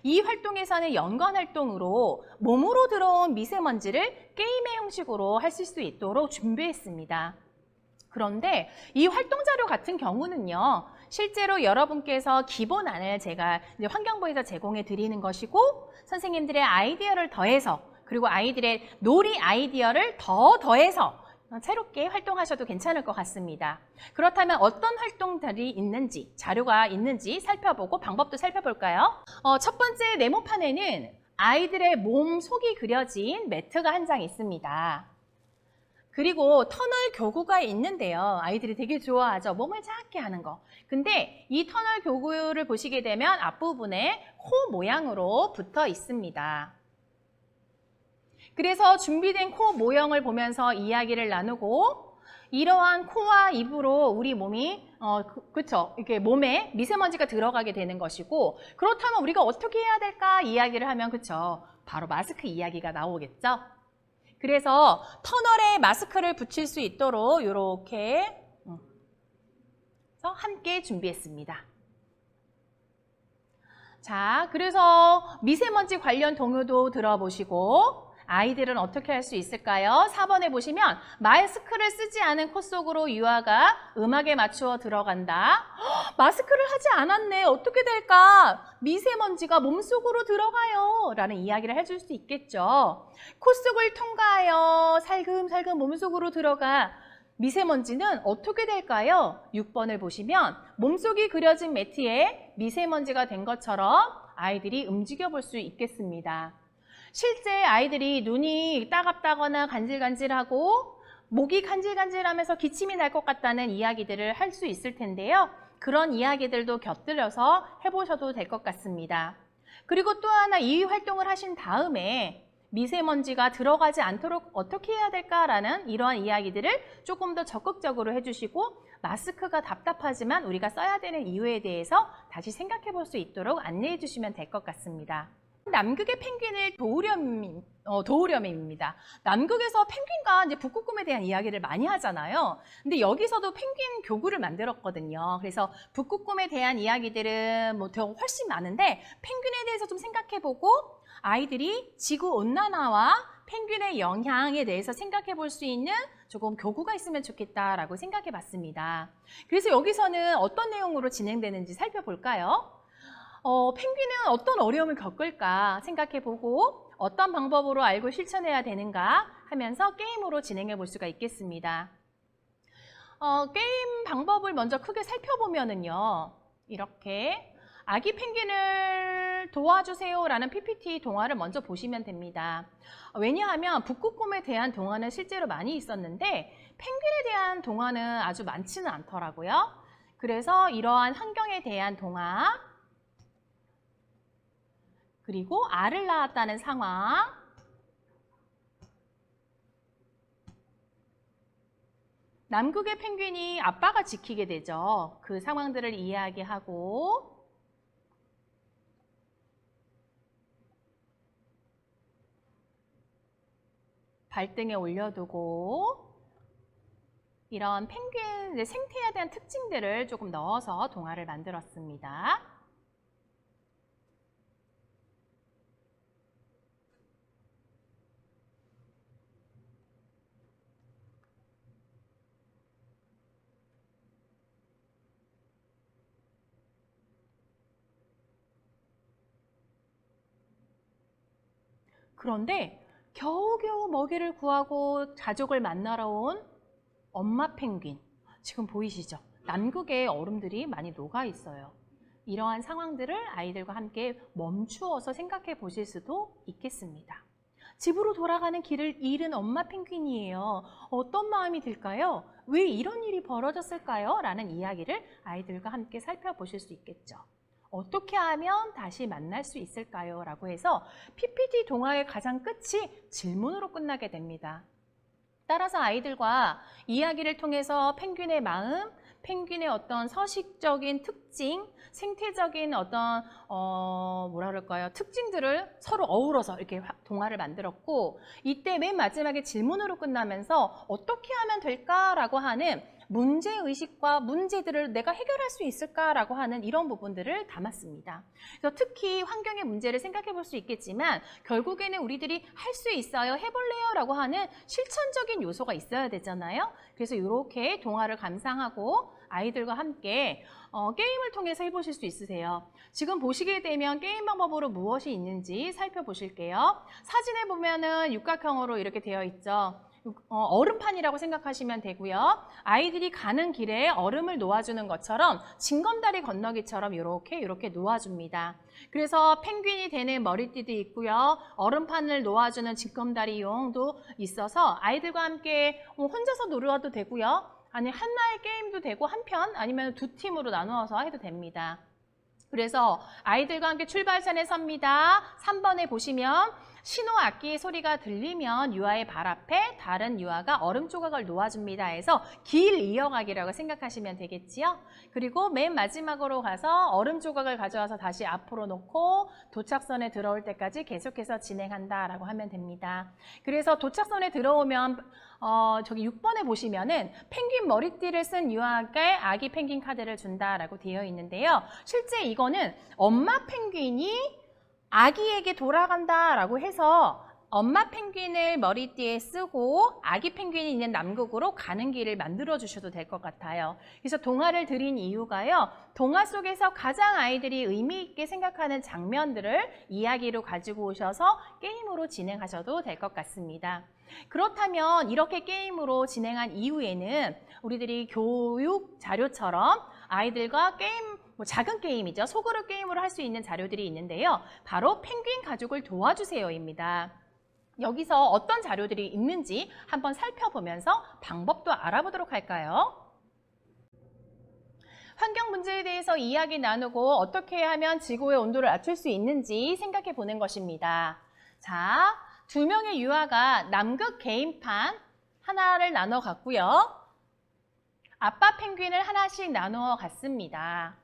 이 활동에서는 연관 활동으로 몸으로 들어온 미세먼지를 게임의 형식으로 하실 수 있도록 준비했습니다. 그런데 이 활동 자료 같은 경우는요, 실제로 여러분께서 기본안을 제가 이제 환경부에서 제공해 드리는 것이고, 선생님들의 아이디어를 더해서, 그리고 아이들의 놀이 아이디어를 더해서 새롭게 활동하셔도 괜찮을 것 같습니다. 그렇다면 어떤 활동들이 있는지, 자료가 있는지 살펴보고 방법도 살펴볼까요? 첫 번째 네모판에는 아이들의 몸 속이 그려진 매트가 한 장 있습니다. 그리고 터널 교구가 있는데요. 아이들이 되게 좋아하죠. 몸을 작게 하는 거. 근데 이 터널 교구를 보시게 되면 앞부분에 코 모양으로 붙어 있습니다. 그래서 준비된 코 모형을 보면서 이야기를 나누고 이러한 코와 입으로 우리 몸이 그쵸? 이렇게 몸에 미세먼지가 들어가게 되는 것이고 그렇다면 우리가 어떻게 해야 될까 이야기를 하면 그쵸? 바로 마스크 이야기가 나오겠죠? 그래서 터널에 마스크를 붙일 수 있도록 이렇게 함께 준비했습니다. 자, 그래서 미세먼지 관련 동요도 들어보시고 아이들은 어떻게 할 수 있을까요? 4번에 보시면 마스크를 쓰지 않은 코 속으로 유아가 음악에 맞추어 들어간다. 마스크를 하지 않았네. 어떻게 될까? 미세먼지가 몸속으로 들어가요. 라는 이야기를 해줄 수 있겠죠. 코 속을 통과하여 살금살금 몸속으로 들어가. 미세먼지는 어떻게 될까요? 6번을 보시면 몸속이 그려진 매트에 미세먼지가 된 것처럼 아이들이 움직여 볼 수 있겠습니다. 실제 아이들이 눈이 따갑다거나 간질간질하고 목이 간질간질하면서 기침이 날 것 같다는 이야기들을 할 수 있을 텐데요. 그런 이야기들도 곁들여서 해보셔도 될 것 같습니다. 그리고 또 하나 이 활동을 하신 다음에 미세먼지가 들어가지 않도록 어떻게 해야 될까라는 이러한 이야기들을 조금 더 적극적으로 해주시고 마스크가 답답하지만 우리가 써야 되는 이유에 대해서 다시 생각해 볼 수 있도록 안내해 주시면 될 것 같습니다. 남극의 펭귄을 도우려면입니다. 남극에서 펭귄과 이제 북극곰에 대한 이야기를 많이 하잖아요. 근데 여기서도 펭귄 교구를 만들었거든요. 그래서 북극곰에 대한 이야기들은 더 훨씬 많은데 펭귄에 대해서 좀 생각해보고 아이들이 지구온난화와 펭귄의 영향에 대해서 생각해 볼 수 있는 조금 교구가 있으면 좋겠다라고 생각해 봤습니다. 그래서 여기서는 어떤 내용으로 진행되는지 살펴볼까요? 펭귄은 어떤 어려움을 겪을까 생각해보고 어떤 방법으로 알고 실천해야 되는가 하면서 게임으로 진행해 볼 수가 있겠습니다. 게임 방법을 먼저 크게 살펴보면은요. 이렇게 아기 펭귄을 도와주세요 라는 PPT 동화를 먼저 보시면 됩니다. 왜냐하면 북극곰에 대한 동화는 실제로 많이 있었는데 펭귄에 대한 동화는 아주 많지는 않더라고요. 그래서 이러한 환경에 대한 동화 그리고 알을 낳았다는 상황, 남극의 펭귄이 아빠가 지키게 되죠. 그 상황들을 이야기하고 발등에 올려두고 이런 펭귄의 생태에 대한 특징들을 조금 넣어서 동화를 만들었습니다. 그런데 겨우겨우 먹이를 구하고 가족을 만나러 온 엄마 펭귄. 지금 보이시죠? 남극의 얼음들이 많이 녹아 있어요. 이러한 상황들을 아이들과 함께 멈추어서 생각해 보실 수도 있겠습니다. 집으로 돌아가는 길을 잃은 엄마 펭귄이에요. 어떤 마음이 들까요? 왜 이런 일이 벌어졌을까요? 라는 이야기를 아이들과 함께 살펴보실 수 있겠죠. 어떻게 하면 다시 만날 수 있을까요? 라고 해서 PPT 동화의 가장 끝이 질문으로 끝나게 됩니다. 따라서 아이들과 이야기를 통해서 펭귄의 마음, 펭귄의 어떤 서식적인 특징, 생태적인 어떤 뭐라 그럴까요? 특징들을 서로 어우러서 이렇게 동화를 만들었고 이때 맨 마지막에 질문으로 끝나면서 어떻게 하면 될까라고 하는 문제의식과 문제들을 내가 해결할 수 있을까라고 하는 이런 부분들을 담았습니다. 그래서 특히 환경의 문제를 생각해 볼 수 있겠지만 결국에는 우리들이 할 수 있어요, 해볼래요? 라고 하는 실천적인 요소가 있어야 되잖아요. 그래서 이렇게 동화를 감상하고 아이들과 함께 게임을 통해서 해보실 수 있으세요. 지금 보시게 되면 게임 방법으로 무엇이 있는지 살펴보실게요. 사진에 보면은 육각형으로 이렇게 되어 있죠. 얼음판이라고 생각하시면 되고요. 아이들이 가는 길에 얼음을 놓아주는 것처럼 징검다리 건너기처럼 이렇게 놓아줍니다. 그래서 펭귄이 되는 머리띠도 있고요. 얼음판을 놓아주는 징검다리 용도 있어서 아이들과 함께 혼자서 놀아도 되고요. 아니 하나의 게임도 되고 한 편 아니면 두 팀으로 나누어서 해도 됩니다. 그래서 아이들과 함께 출발선에 섭니다. 3번에 보시면 신호 악기 소리가 들리면 유아의 발 앞에 다른 유아가 얼음 조각을 놓아줍니다 해서 길 이어가기라고 생각하시면 되겠지요. 그리고 맨 마지막으로 가서 얼음 조각을 가져와서 다시 앞으로 놓고 도착선에 들어올 때까지 계속해서 진행한다라고 하면 됩니다. 그래서 도착선에 들어오면 저기 6번에 보시면은 펭귄 머리띠를 쓴 유아에게 아기 펭귄 카드를 준다라고 되어 있는데요. 실제 이거는 엄마 펭귄이 아기에게 돌아간다라고 해서 엄마 펭귄을 머리띠에 쓰고 아기 펭귄이 있는 남극으로 가는 길을 만들어 주셔도 될 것 같아요. 그래서 동화를 드린 이유가요. 동화 속에서 가장 아이들이 의미 있게 생각하는 장면들을 이야기로 가지고 오셔서 게임으로 진행하셔도 될 것 같습니다. 그렇다면 이렇게 게임으로 진행한 이후에는 우리들이 교육 자료처럼 아이들과 게임, 작은 게임이죠. 소그룹 게임으로 할 수 있는 자료들이 있는데요. 바로 펭귄 가족을 도와주세요입니다. 여기서 어떤 자료들이 있는지 한번 살펴보면서 방법도 알아보도록 할까요? 환경 문제에 대해서 이야기 나누고 어떻게 하면 지구의 온도를 낮출 수 있는지 생각해 보는 것입니다. 자, 2명의 유아가 남극 개인판 하나를 나눠 갔고요. 아빠 펭귄을 하나씩 나누어 갔습니다.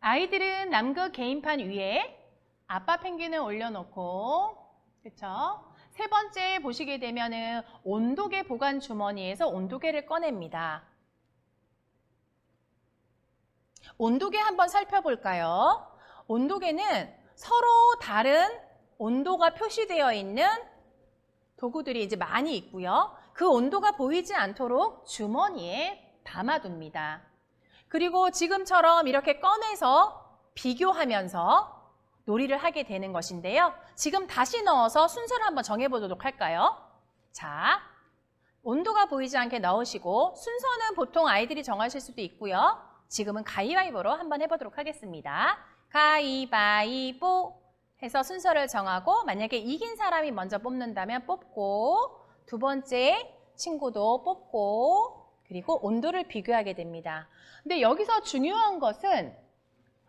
아이들은 남극 개인판 위에 아빠 펭귄을 올려놓고, 그쵸? 세 번째 보시게 되면은 온도계 보관 주머니에서 온도계를 꺼냅니다. 온도계 한번 살펴볼까요? 온도계는 서로 다른 온도가 표시되어 있는 도구들이 이제 많이 있고요. 그 온도가 보이지 않도록 주머니에 담아둡니다. 그리고 지금처럼 이렇게 꺼내서 비교하면서 놀이를 하게 되는 것인데요. 지금 다시 넣어서 순서를 한번 정해보도록 할까요? 자, 온도가 보이지 않게 넣으시고 순서는 보통 아이들이 정하실 수도 있고요. 지금은 가위바위보로 한번 해보도록 하겠습니다. 가위바위보 해서 순서를 정하고 만약에 이긴 사람이 먼저 뽑는다면 뽑고 두 번째 친구도 뽑고 그리고 온도를 비교하게 됩니다. 근데 여기서 중요한 것은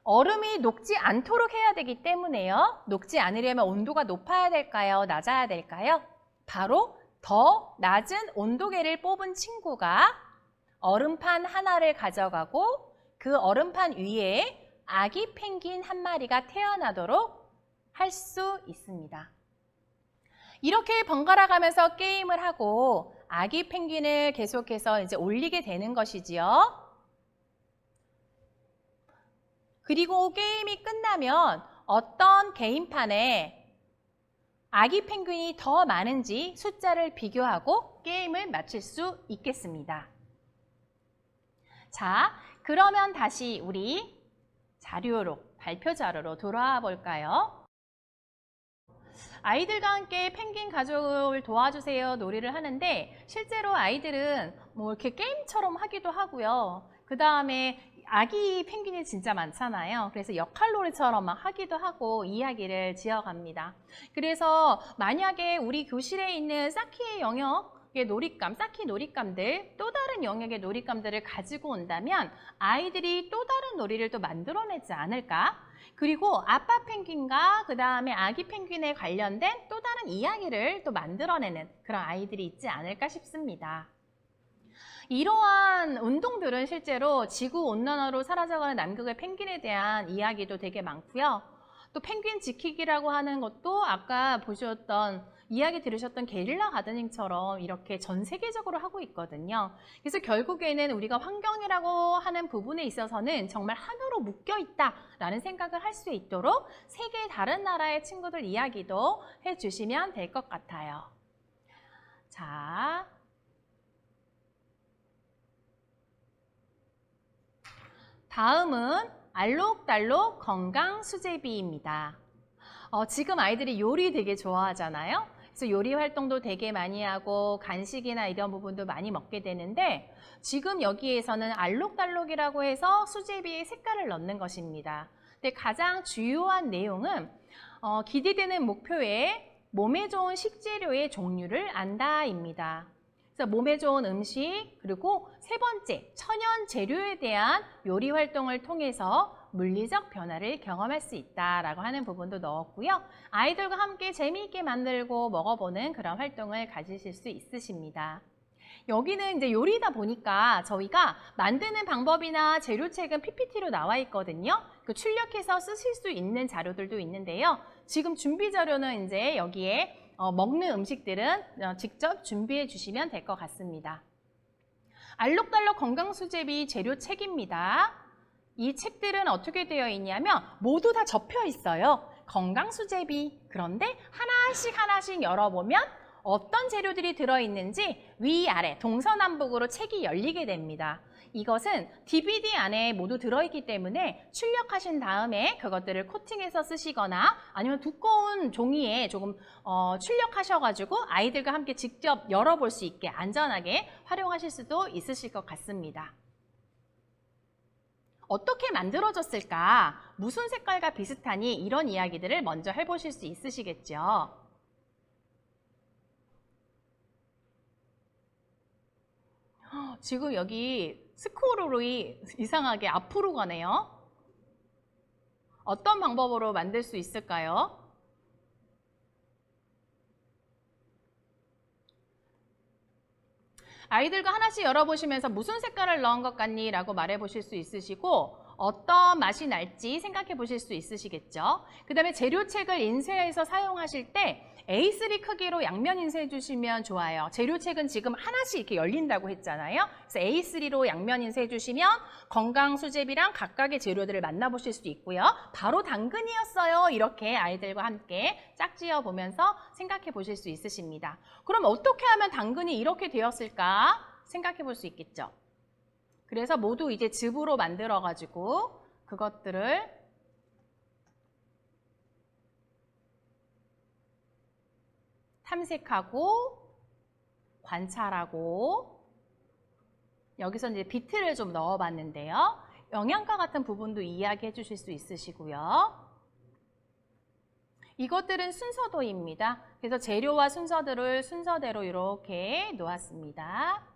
얼음이 녹지 않도록 해야 되기 때문에요. 녹지 않으려면 온도가 높아야 될까요? 낮아야 될까요? 바로 더 낮은 온도계를 뽑은 친구가 얼음판 하나를 가져가고 그 얼음판 위에 아기 펭귄 한 마리가 태어나도록 할 수 있습니다. 이렇게 번갈아 가면서 게임을 하고 아기 펭귄을 계속해서 이제 올리게 되는 것이지요. 그리고 게임이 끝나면 어떤 개인판에 아기 펭귄이 더 많은지 숫자를 비교하고 게임을 마칠 수 있겠습니다. 자, 그러면 다시 우리 자료로, 발표 자료로 돌아와 볼까요? 아이들과 함께 펭귄 가족을 도와주세요 놀이를 하는데 실제로 아이들은 뭐 이렇게 게임처럼 하기도 하고요. 그 다음에 아기 펭귄이 진짜 많잖아요. 그래서 역할놀이처럼 막 하기도 하고 이야기를 지어갑니다. 그래서 만약에 우리 교실에 있는 사키의 영역의 놀잇감, 사키 놀잇감들, 또 다른 영역의 놀잇감들을 가지고 온다면 아이들이 또 다른 놀이를 또 만들어내지 않을까? 그리고 아빠 펭귄과 그 다음에 아기 펭귄에 관련된 또 다른 이야기를 또 만들어내는 그런 아이들이 있지 않을까 싶습니다. 이러한 운동들은 실제로 지구온난화로 사라져가는 남극의 펭귄에 대한 이야기도 되게 많고요. 또 펭귄 지키기라고 하는 것도 아까 보셨던 이야기 들으셨던 게릴라 가드닝처럼 이렇게 전 세계적으로 하고 있거든요. 그래서 결국에는 우리가 환경이라고 하는 부분에 있어서는 정말 하나로 묶여있다라는 생각을 할 수 있도록 세계 다른 나라의 친구들 이야기도 해주시면 될 것 같아요. 자, 다음은 알록달록 건강 수제비입니다. 지금 아이들이 요리 되게 좋아하잖아요. 그래서 요리 활동도 되게 많이 하고 간식이나 이런 부분도 많이 먹게 되는데 지금 여기에서는 알록달록이라고 해서 수제비에 색깔을 넣는 것입니다. 근데 가장 주요한 내용은 기대되는 목표에 몸에 좋은 식재료의 종류를 안다입니다. 그래서 몸에 좋은 음식, 그리고 세 번째, 천연 재료에 대한 요리 활동을 통해서 물리적 변화를 경험할 수 있다라고 하는 부분도 넣었고요. 아이들과 함께 재미있게 만들고 먹어보는 그런 활동을 가지실 수 있으십니다. 여기는 이제 요리다 보니까 저희가 만드는 방법이나 재료책은 PPT로 나와 있거든요. 그 출력해서 쓰실 수 있는 자료들도 있는데요. 지금 준비 자료는 이제 여기에 먹는 음식들은 직접 준비해 주시면 될 것 같습니다. 알록달록 건강수제비 재료책입니다. 이 책들은 어떻게 되어 있냐면 모두 다 접혀 있어요. 건강수제비. 그런데 하나씩 열어보면 어떤 재료들이 들어있는지 위아래 동서남북으로 책이 열리게 됩니다. 이것은 DVD 안에 모두 들어있기 때문에 출력하신 다음에 그것들을 코팅해서 쓰시거나 아니면 두꺼운 종이에 조금 출력하셔가지고 아이들과 함께 직접 열어볼 수 있게 안전하게 활용하실 수도 있으실 것 같습니다. 어떻게 만들어졌을까? 무슨 색깔과 비슷하니? 이런 이야기들을 먼저 해보실 수 있으시겠죠? 지금 여기 스크롤이 이상하게 앞으로 가네요. 어떤 방법으로 만들 수 있을까요? 아이들과 하나씩 열어보시면서 무슨 색깔을 넣은 것 같니? 라고 말해보실 수 있으시고 어떤 맛이 날지 생각해 보실 수 있으시겠죠? 그 다음에 재료책을 인쇄해서 사용하실 때 A3 크기로 양면 인쇄해 주시면 좋아요. 재료책은 지금 하나씩 이렇게 열린다고 했잖아요. 그래서 A3로 양면 인쇄해 주시면 건강 수제비랑 각각의 재료들을 만나보실 수 있고요. 바로 당근이었어요. 이렇게 아이들과 함께 짝지어 보면서 생각해 보실 수 있으십니다. 그럼 어떻게 하면 당근이 이렇게 되었을까 생각해 볼 수 있겠죠. 그래서 모두 이제 즙으로 만들어가지고 그것들을 탐색하고 관찰하고 여기서 이제 비트를 좀 넣어봤는데요. 영양가 같은 부분도 이야기해 주실 수 있으시고요. 이것들은 순서도입니다. 그래서 재료와 순서들을 순서대로 이렇게 놓았습니다.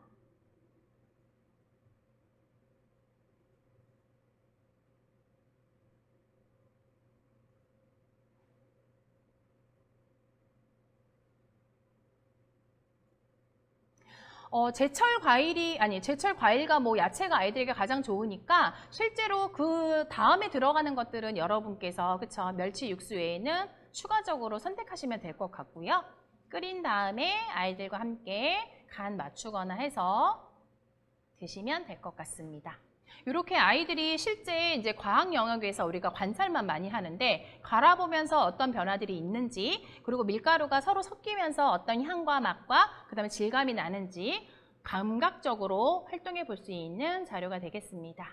제철 과일과 뭐 야채가 아이들에게 가장 좋으니까 실제로 그 다음에 들어가는 것들은 여러분께서 그쵸 멸치 육수 외에는 추가적으로 선택하시면 될 것 같고요. 끓인 다음에 아이들과 함께 간 맞추거나 해서 드시면 될 것 같습니다. 이렇게 아이들이 실제 이제 과학 영역에서 우리가 관찰만 많이 하는데 갈아보면서 어떤 변화들이 있는지 그리고 밀가루가 서로 섞이면서 어떤 향과 맛과 그다음에 질감이 나는지 감각적으로 활동해 볼 수 있는 자료가 되겠습니다.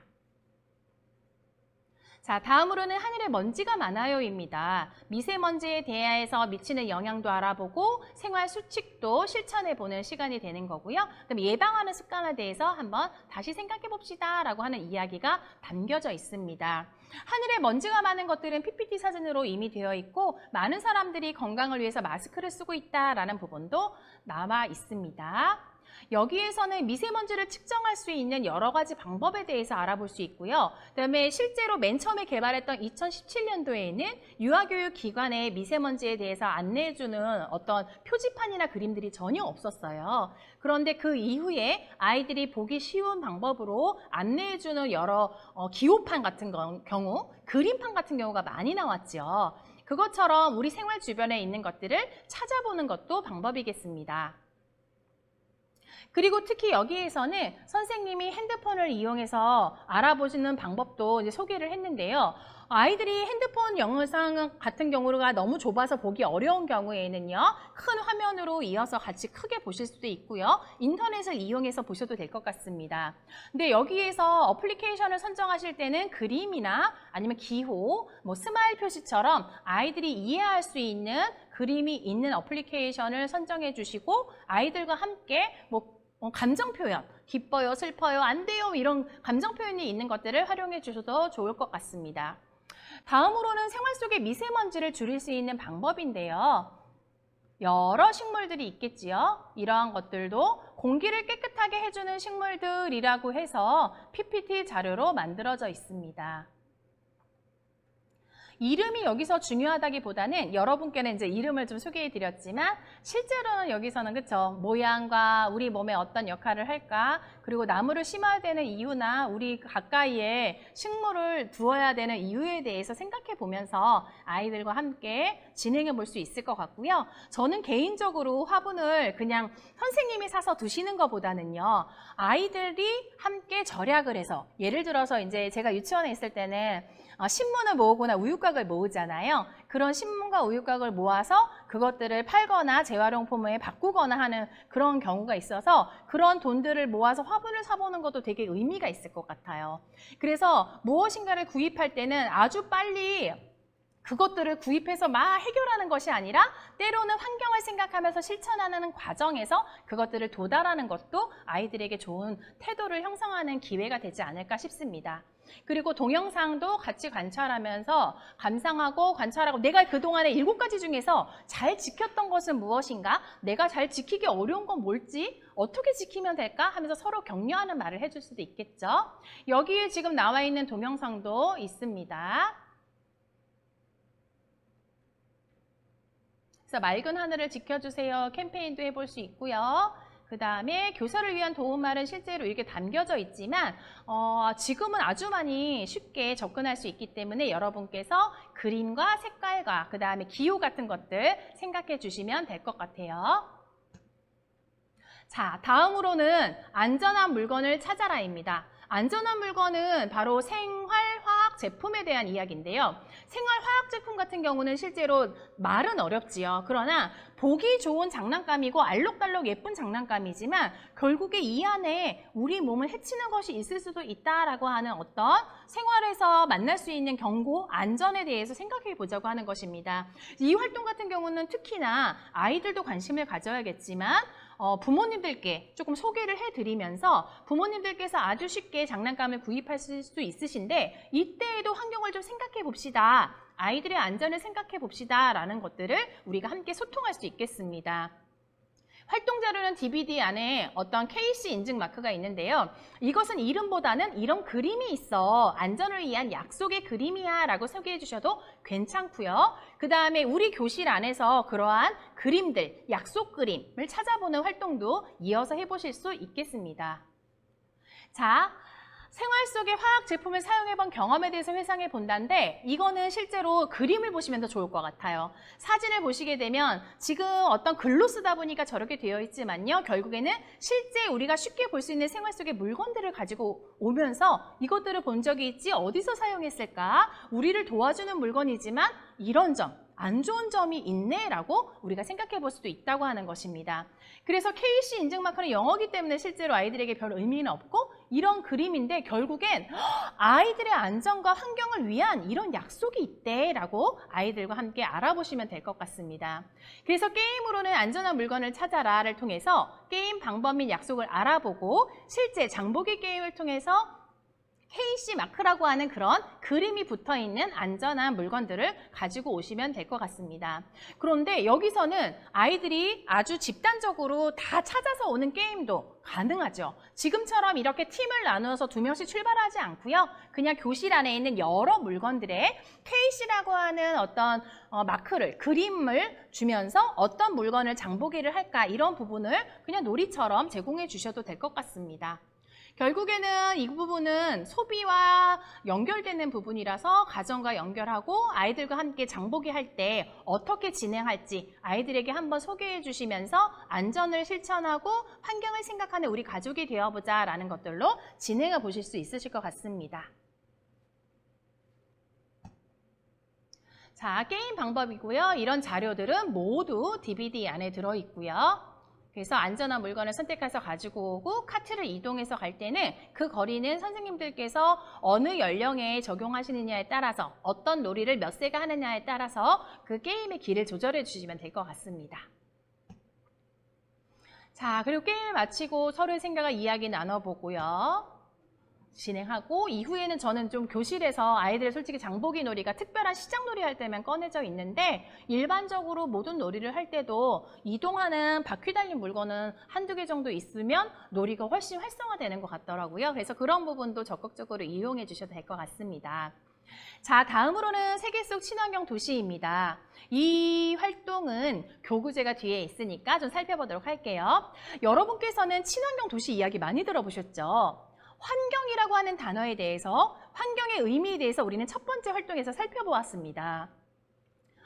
자, 다음으로는 하늘에 먼지가 많아요입니다. 미세먼지에 대해서 미치는 영향도 알아보고 생활 수칙도 실천해보는 시간이 되는 거고요. 그럼 예방하는 습관에 대해서 한번 다시 생각해 봅시다 라고 하는 이야기가 담겨져 있습니다. 하늘에 먼지가 많은 것들은 PPT 사진으로 이미 되어 있고 많은 사람들이 건강을 위해서 마스크를 쓰고 있다라는 부분도 남아 있습니다. 여기에서는 미세먼지를 측정할 수 있는 여러 가지 방법에 대해서 알아볼 수 있고요. 그다음에 실제로 맨 처음에 개발했던 2017년도에는 유아교육기관에 미세먼지에 대해서 안내해주는 어떤 표지판이나 그림들이 전혀 없었어요. 그런데 그 이후에 아이들이 보기 쉬운 방법으로 안내해주는 여러 기호판 같은 경우, 그림판 같은 경우가 많이 나왔죠. 그것처럼 우리 생활 주변에 있는 것들을 찾아보는 것도 방법이겠습니다. 그리고 특히 여기에서는 선생님이 핸드폰을 이용해서 알아보시는 방법도 이제 소개를 했는데요. 아이들이 핸드폰 영상 같은 경우가 너무 좁아서 보기 어려운 경우에는요. 큰 화면으로 이어서 같이 크게 보실 수도 있고요. 인터넷을 이용해서 보셔도 될 것 같습니다. 근데 여기에서 어플리케이션을 선정하실 때는 그림이나 아니면 기호, 뭐 스마일 표시처럼 아이들이 이해할 수 있는 그림이 있는 어플리케이션을 선정해 주시고 아이들과 함께 뭐 감정 표현, 기뻐요, 슬퍼요, 안 돼요 이런 감정 표현이 있는 것들을 활용해 주셔도 좋을 것 같습니다. 다음으로는 생활 속의 미세먼지를 줄일 수 있는 방법인데요. 여러 식물들이 있겠지요. 이러한 것들도 공기를 깨끗하게 해주는 식물들이라고 해서 PPT 자료로 만들어져 있습니다. 이름이 여기서 중요하다기보다는 여러분께는 이제 이름을 좀 소개해 드렸지만 실제로는 여기서는 그쵸 모양과 우리 몸에 어떤 역할을 할까 그리고 나무를 심어야 되는 이유나 우리 가까이에 식물을 두어야 되는 이유에 대해서 생각해 보면서 아이들과 함께 진행해 볼 수 있을 것 같고요. 저는 개인적으로 화분을 그냥 선생님이 사서 두시는 것보다는요. 아이들이 함께 절약을 해서 예를 들어서 이제 제가 유치원에 있을 때는 신문을 모으거나 우유곽을 모으잖아요. 그런 신문과 우유곽을 모아서 그것들을 팔거나 재활용품에 바꾸거나 하는 그런 경우가 있어서 그런 돈들을 모아서 화분을 사보는 것도 되게 의미가 있을 것 같아요. 그래서 무엇인가를 구입할 때는 아주 빨리 그것들을 구입해서 막 해결하는 것이 아니라 때로는 환경을 생각하면서 실천하는 과정에서 그것들을 도달하는 것도 아이들에게 좋은 태도를 형성하는 기회가 되지 않을까 싶습니다. 그리고 동영상도 같이 관찰하면서 감상하고 관찰하고 내가 그동안에 7가지 중에서 잘 지켰던 것은 무엇인가? 내가 잘 지키기 어려운 건 뭘지? 어떻게 지키면 될까? 하면서 서로 격려하는 말을 해줄 수도 있겠죠. 여기에 지금 나와 있는 동영상도 있습니다. 그래서 맑은 하늘을 지켜주세요 캠페인도 해볼 수 있고요. 그 다음에 교사를 위한 도움말은 실제로 이렇게 담겨져 있지만 지금은 아주 많이 쉽게 접근할 수 있기 때문에 여러분께서 그림과 색깔과 그 다음에 기호 같은 것들 생각해 주시면 될 것 같아요. 자, 다음으로는 안전한 물건을 찾아라입니다. 안전한 물건은 바로 생활화학 제품에 대한 이야기인데요. 생활화학 제품 같은 경우는 실제로 말은 어렵지요. 그러나 보기 좋은 장난감이고 알록달록 예쁜 장난감이지만 결국에 이 안에 우리 몸을 해치는 것이 있을 수도 있다라고 하는 어떤 생활에서 만날 수 있는 경고, 안전에 대해서 생각해 보자고 하는 것입니다. 이 활동 같은 경우는 특히나 아이들도 관심을 가져야겠지만 부모님들께 조금 소개를 해드리면서 부모님들께서 아주 쉽게 장난감을 구입하실 수 있으신데 이때에도 환경을 좀 생각해 봅시다. 아이들의 안전을 생각해 봅시다 라는 것들을 우리가 함께 소통할 수 있겠습니다. 활동 자료는 DVD 안에 어떤 KC 인증 마크가 있는데요. 이것은 이름보다는 이런 그림이 있어. 안전을 위한 약속의 그림이야 라고 소개해 주셔도 괜찮고요. 그 다음에 우리 교실 안에서 그러한 그림들, 약속 그림을 찾아보는 활동도 이어서 해보실 수 있겠습니다. 자, 생활 속의 화학 제품을 사용해본 경험에 대해서 회상해 본다는데 이거는 실제로 그림을 보시면 더 좋을 것 같아요. 사진을 보시게 되면 지금 어떤 글로 쓰다 보니까 저렇게 되어 있지만요. 결국에는 실제 우리가 쉽게 볼 수 있는 생활 속의 물건들을 가지고 오면서 이것들을 본 적이 있지 어디서 사용했을까? 우리를 도와주는 물건이지만 이런 점, 안 좋은 점이 있네 라고 우리가 생각해 볼 수도 있다고 하는 것입니다. 그래서 KC 인증 마크는 영어이기 때문에 실제로 아이들에게 별 의미는 없고 이런 그림인데 결국엔 아이들의 안전과 환경을 위한 이런 약속이 있대 라고 아이들과 함께 알아보시면 될 것 같습니다. 그래서 게임으로는 안전한 물건을 찾아라를 통해서 게임 방법 및 약속을 알아보고 실제 장보기 게임을 통해서 KC 마크라고 하는 그런 그림이 붙어있는 안전한 물건들을 가지고 오시면 될 것 같습니다. 그런데 여기서는 아이들이 아주 집단적으로 다 찾아서 오는 게임도 가능하죠. 지금처럼 이렇게 팀을 나누어서 2명씩 출발하지 않고요. 그냥 교실 안에 있는 여러 물건들에 KC라고 하는 어떤 마크를, 그림을 주면서 어떤 물건을 장보기를 할까 이런 부분을 그냥 놀이처럼 제공해 주셔도 될 것 같습니다. 결국에는 이 부분은 소비와 연결되는 부분이라서 가정과 연결하고 아이들과 함께 장보기 할 때 어떻게 진행할지 아이들에게 한번 소개해 주시면서 안전을 실천하고 환경을 생각하는 우리 가족이 되어보자 라는 것들로 진행해 보실 수 있으실 것 같습니다. 자, 게임 방법이고요. 이런 자료들은 모두 DVD 안에 들어있고요. 그래서 안전한 물건을 선택해서 가지고 오고 카트를 이동해서 갈 때는 그 거리는 선생님들께서 어느 연령에 적용하시느냐에 따라서 어떤 놀이를 몇 세가 하느냐에 따라서 그 게임의 길을 조절해 주시면 될 것 같습니다. 자, 그리고 게임을 마치고 서로의 생각을 이야기 나눠보고요. 진행하고 이후에는 저는 좀 교실에서 아이들의 솔직히 장보기 놀이가 특별한 시장 놀이 할 때만 꺼내져 있는데 일반적으로 모든 놀이를 할 때도 이동하는 바퀴 달린 물건은 한두 개 정도 있으면 놀이가 훨씬 활성화되는 것 같더라고요. 그래서 그런 부분도 적극적으로 이용해 주셔도 될 것 같습니다. 자, 다음으로는 세계 속 친환경 도시입니다. 이 활동은 교구제가 뒤에 있으니까 좀 살펴보도록 할게요. 여러분께서는 친환경 도시 이야기 많이 들어보셨죠? 환경이라고 하는 단어에 대해서, 환경의 의미에 대해서 우리는 첫 번째 활동에서 살펴보았습니다.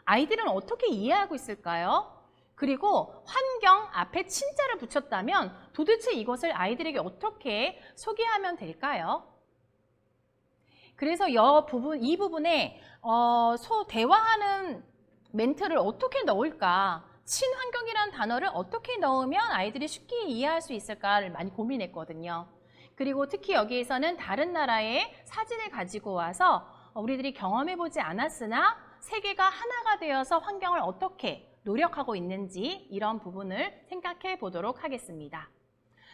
아이들은 어떻게 이해하고 있을까요? 그리고 환경 앞에 친자를 붙였다면 도대체 이것을 아이들에게 어떻게 소개하면 될까요? 그래서 이 부분에 대화하는 멘트를 어떻게 넣을까? 친환경이라는 단어를 어떻게 넣으면 아이들이 쉽게 이해할 수 있을까를 많이 고민했거든요. 그리고 특히 여기에서는 다른 나라의 사진을 가지고 와서 우리들이 경험해보지 않았으나 세계가 하나가 되어서 환경을 어떻게 노력하고 있는지 이런 부분을 생각해 보도록 하겠습니다.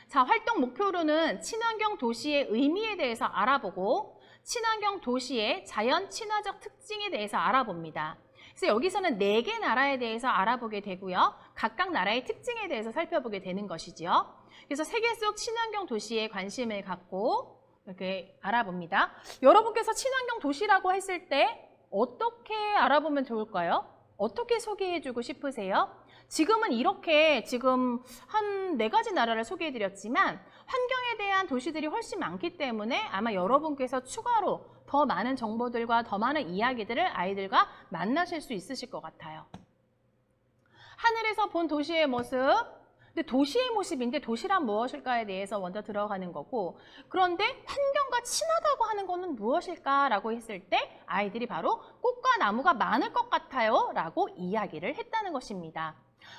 자, 활동 목표로는 친환경 도시의 의미에 대해서 알아보고 친환경 도시의 자연 친화적 특징에 대해서 알아봅니다. 그래서 여기서는 4개 나라에 대해서 알아보게 되고요. 각각 나라의 특징에 대해서 살펴보게 되는 것이지요. 그래서 세계 속 친환경 도시에 관심을 갖고 이렇게 알아봅니다. 여러분께서 친환경 도시라고 했을 때 어떻게 알아보면 좋을까요? 어떻게 소개해주고 싶으세요? 지금은 이렇게 한 4가지 나라를 소개해드렸지만 환경에 대한 도시들이 훨씬 많기 때문에 아마 여러분께서 추가로 더 많은 정보들과 더 많은 이야기들을 아이들과 만나실 수 있으실 것 같아요. 하늘에서 본 도시의 모습, 근데 도시의 모습인데 도시란 무엇일까에 대해서 먼저 들어가는 거고, 그런데 환경과 친하다고 하는 것은 무엇일까라고 했을 때 아이들이 바로 꽃과 나무가 많을 것 같아요 라고 이야기를 했다는 것입니다.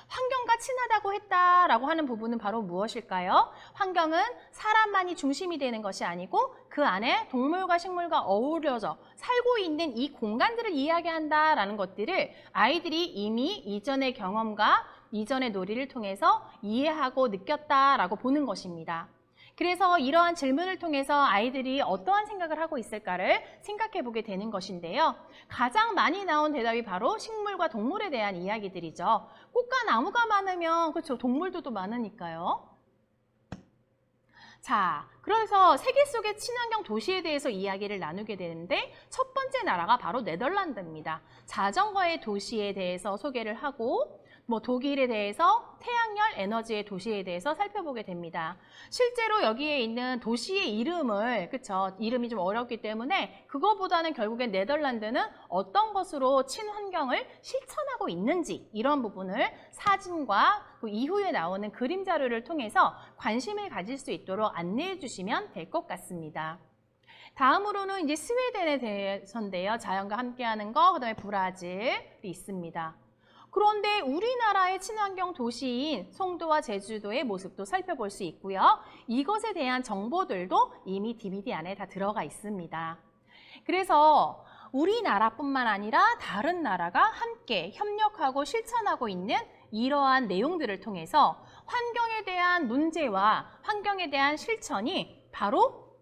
환경과 친하다고 했다라고 하는 부분은 바로 무엇일까요? 환경은 사람만이 중심이 되는 것이 아니고 그 안에 동물과 식물과 어우러져 살고 있는 이 공간들을 이야기한다라는 것들을 아이들이 이미 이전의 경험과 이전의 놀이를 통해서 이해하고 느꼈다라고 보는 것입니다. 그래서 이러한 질문을 통해서 아이들이 어떠한 생각을 하고 있을까를 생각해 보게 되는 것인데요. 가장 많이 나온 대답이 바로 식물과 동물에 대한 이야기들이죠. 꽃과 나무가 많으면 그렇죠, 동물들도 많으니까요. 자, 그래서 세계 속의 친환경 도시에 대해서 이야기를 나누게 되는데 첫 번째 나라가 바로 네덜란드입니다. 자전거의 도시에 대해서 소개를 하고 독일에 대해서 태양열 에너지의 도시에 대해서 살펴보게 됩니다. 실제로 여기에 있는 도시의 이름을, 그쵸, 이름이 좀 어렵기 때문에 그거보다는 결국엔 네덜란드는 어떤 것으로 친환경을 실천하고 있는지 이런 부분을 사진과 그 이후에 나오는 그림 자료를 통해서 관심을 가질 수 있도록 안내해 주시면 될 것 같습니다. 다음으로는 이제 스웨덴에 대해서인데요. 자연과 함께하는 거, 그다음에 브라질이 있습니다. 그런데 우리나라의 친환경 도시인 송도와 제주도의 모습도 살펴볼 수 있고요. 이것에 대한 정보들도 이미 DVD 안에 다 들어가 있습니다. 그래서 우리나라뿐만 아니라 다른 나라가 함께 협력하고 실천하고 있는 이러한 내용들을 통해서 환경에 대한 문제와 환경에 대한 실천이 바로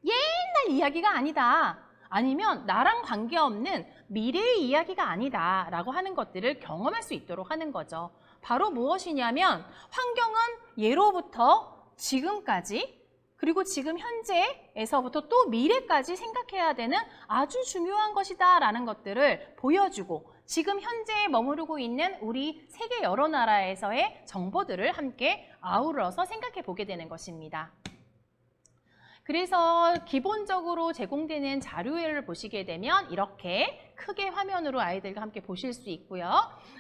옛날 이야기가 아니다. 아니면 나랑 관계없는 미래의 이야기가 아니다 라고 하는 것들을 경험할 수 있도록 하는 거죠. 바로 무엇이냐면 환경은 예로부터 지금까지 그리고 지금 현재에서부터 또 미래까지 생각해야 되는 아주 중요한 것이다 라는 것들을 보여주고 지금 현재에 머무르고 있는 우리 세계 여러 나라에서의 정보들을 함께 아우러서 생각해 보게 되는 것입니다. 그래서 기본적으로 제공되는 자료를 보시게 되면 이렇게 크게 화면으로 아이들과 함께 보실 수 있고요.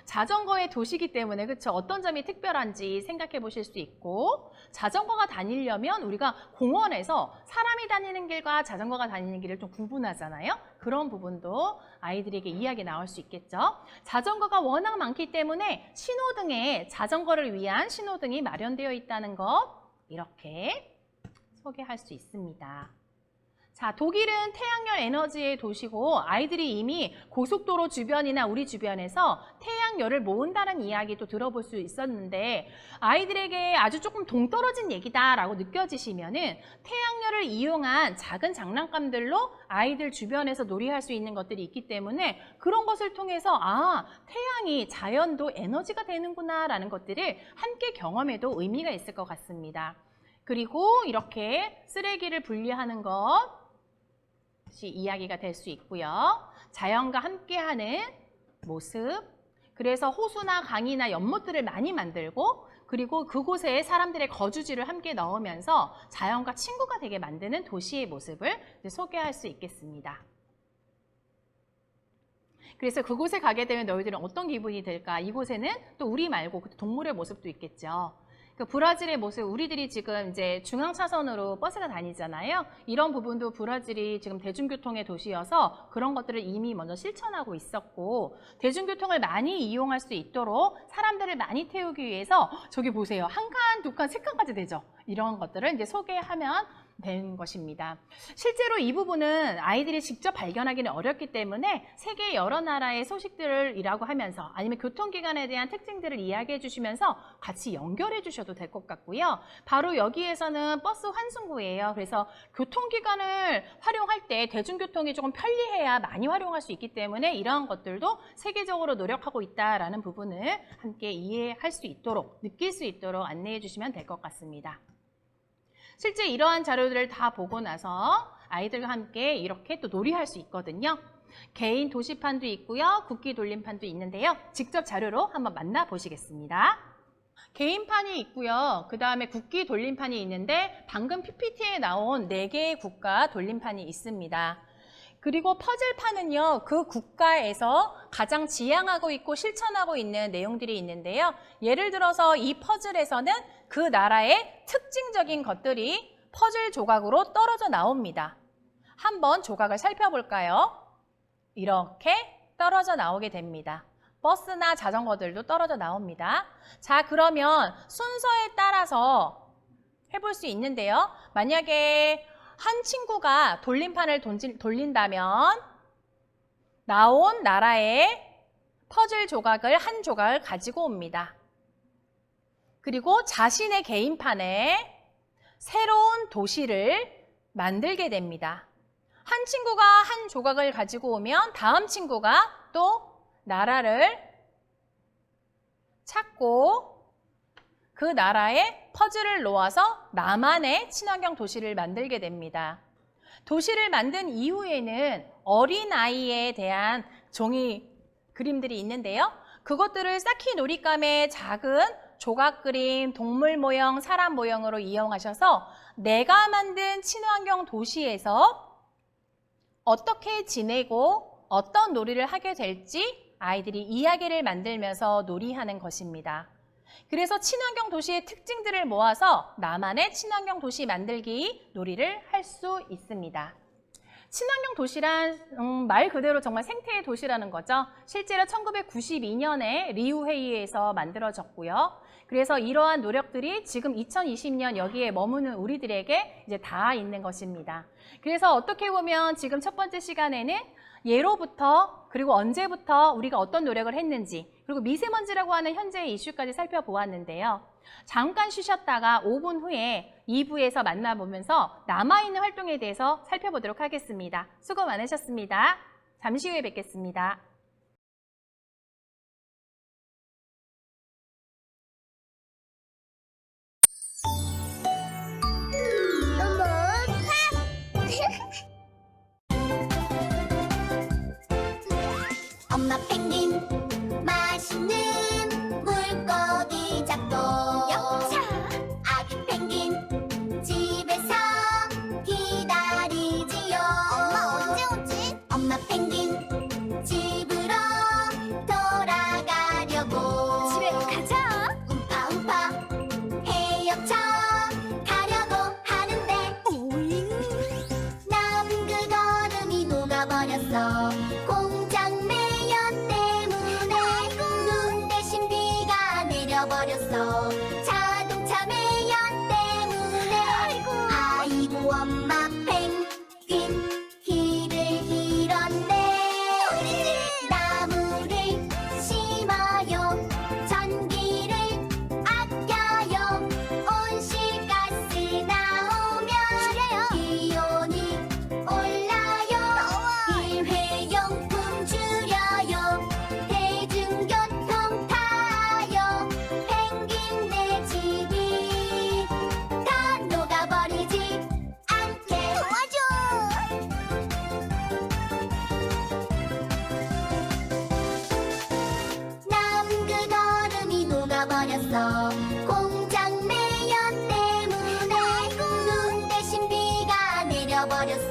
자전거의 도시이기 때문에 그쵸? 어떤 점이 특별한지 생각해 보실 수 있고, 자전거가 다니려면 우리가 공원에서 사람이 다니는 길과 자전거가 다니는 길을 좀 구분하잖아요. 그런 부분도 아이들에게 이야기 나올 수 있겠죠. 자전거가 워낙 많기 때문에 신호등에 자전거를 위한 신호등이 마련되어 있다는 것, 이렇게 소개할 수 있습니다. 자, 독일은 태양열 에너지의 도시고 아이들이 이미 고속도로 주변이나 우리 주변에서 태양열을 모은다는 이야기도 들어볼 수 있었는데, 아이들에게 아주 조금 동떨어진 얘기다라고 느껴지시면은 태양열을 이용한 작은 장난감들로 아이들 주변에서 놀이할 수 있는 것들이 있기 때문에 그런 것을 통해서 태양이 자연도 에너지가 되는구나 라는 것들을 함께 경험해도 의미가 있을 것 같습니다. 그리고 이렇게 쓰레기를 분리하는 것 이야기가 될 수 있고요. 자연과 함께하는 모습, 그래서 호수나 강이나 연못들을 많이 만들고, 그리고 그곳에 사람들의 거주지를 함께 넣으면서 자연과 친구가 되게 만드는 도시의 모습을 소개할 수 있겠습니다. 그래서 그곳에 가게 되면 너희들은 어떤 기분이 들까? 이곳에는 또 우리 말고 동물의 모습도 있겠죠. 그 브라질의 모습, 우리들이 지금 이제 중앙차선으로 버스가 다니잖아요. 이런 부분도 브라질이 지금 대중교통의 도시여서 그런 것들을 이미 먼저 실천하고 있었고, 대중교통을 많이 이용할 수 있도록 사람들을 많이 태우기 위해서 저기 보세요. 한 칸, 두 칸, 세 칸까지 되죠. 이런 것들을 이제 소개하면 되는 것입니다. 실제로 이 부분은 아이들이 직접 발견하기는 어렵기 때문에 세계 여러 나라의 소식들이라고 하면서 아니면 교통기관에 대한 특징들을 이야기해 주시면서 같이 연결해 주셔도 될 것 같고요. 바로 여기에서는 버스 환승구예요. 그래서 교통기관을 활용할 때 대중교통이 조금 편리해야 많이 활용할 수 있기 때문에 이러한 것들도 세계적으로 노력하고 있다라는 부분을 함께 이해할 수 있도록, 느낄 수 있도록 안내해 주시면 될 것 같습니다. 실제 이러한 자료들을 다 보고 나서 아이들과 함께 이렇게 또 놀이할 수 있거든요. 개인 도시판도 있고요. 국기 돌림판도 있는데요. 직접 자료로 한번 만나보시겠습니다. 개인판이 있고요. 그 다음에 국기 돌림판이 있는데 방금 PPT에 나온 4개의 국가 돌림판이 있습니다. 그리고 퍼즐판은요, 그 국가에서 가장 지향하고 있고 실천하고 있는 내용들이 있는데요. 예를 들어서 이 퍼즐에서는 그 나라의 특징적인 것들이 퍼즐 조각으로 떨어져 나옵니다. 한번 조각을 살펴볼까요? 이렇게 떨어져 나오게 됩니다. 버스나 자전거들도 떨어져 나옵니다. 자, 그러면 순서에 따라서 해볼 수 있는데요. 만약에 한 친구가 돌림판을 돌린다면 나온 나라의 퍼즐 조각을 한 조각을 가지고 옵니다. 그리고 자신의 개인판에 새로운 도시를 만들게 됩니다. 한 친구가 한 조각을 가지고 오면 다음 친구가 또 나라를 찾고 그 나라에 퍼즐을 놓아서 나만의 친환경 도시를 만들게 됩니다. 도시를 만든 이후에는 어린아이에 대한 종이 그림들이 있는데요. 그것들을 쌓기 놀잇감의 작은 조각 그림, 동물 모형, 사람 모형으로 이용하셔서 내가 만든 친환경 도시에서 어떻게 지내고 어떤 놀이를 하게 될지 아이들이 이야기를 만들면서 놀이하는 것입니다. 그래서 친환경 도시의 특징들을 모아서 나만의 친환경 도시 만들기 놀이를 할 수 있습니다. 친환경 도시란 말 그대로 정말 생태의 도시라는 거죠. 실제로 1992년에 리우 회의에서 만들어졌고요. 그래서 이러한 노력들이 지금 2020년 여기에 머무는 우리들에게 이제 닿아 있는 것입니다. 그래서 어떻게 보면 지금 첫 번째 시간에는 예로부터 그리고 언제부터 우리가 어떤 노력을 했는지, 그리고 미세먼지라고 하는 현재의 이슈까지 살펴보았는데요. 잠깐 쉬셨다가 5분 후에 2부에서 만나보면서 남아있는 활동에 대해서 살펴보도록 하겠습니다. 수고 많으셨습니다. 잠시 후에 뵙겠습니다. 엄마 펭귄 맛있는 물고기 잡고 역차 아기 펭귄 집에서 기다리지요. 엄마 언제 오지? 엄마 펭귄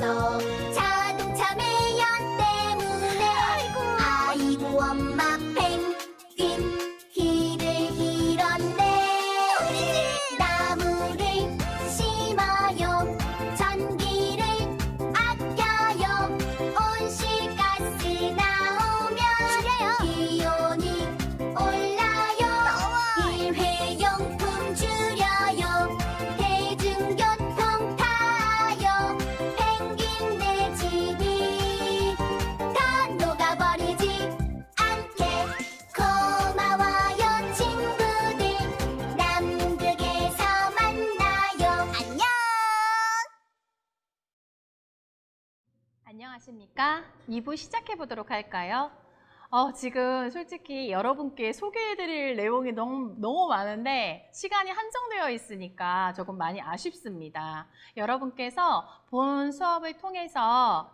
달라졌어. 자동차 매연 때문에. 아이고 엄마 펭귄 길을 잃었네. 나무를 심어요. 전기를 아껴요. 온실가스 나오면 기온이 올라요. 일회용품 줄여요. 대중교통 타요. 펭귄네 집이 다 녹아버리지 않게. 고마워요 친구들. 남극에서 만나요. 안녕. 안녕하십니까? 2부 시작해 보도록 할까요? 지금 솔직히 여러분께 소개해드릴 내용이 너무 많은데 시간이 한정되어 있으니까 조금 많이 아쉽습니다. 여러분께서 본 수업을 통해서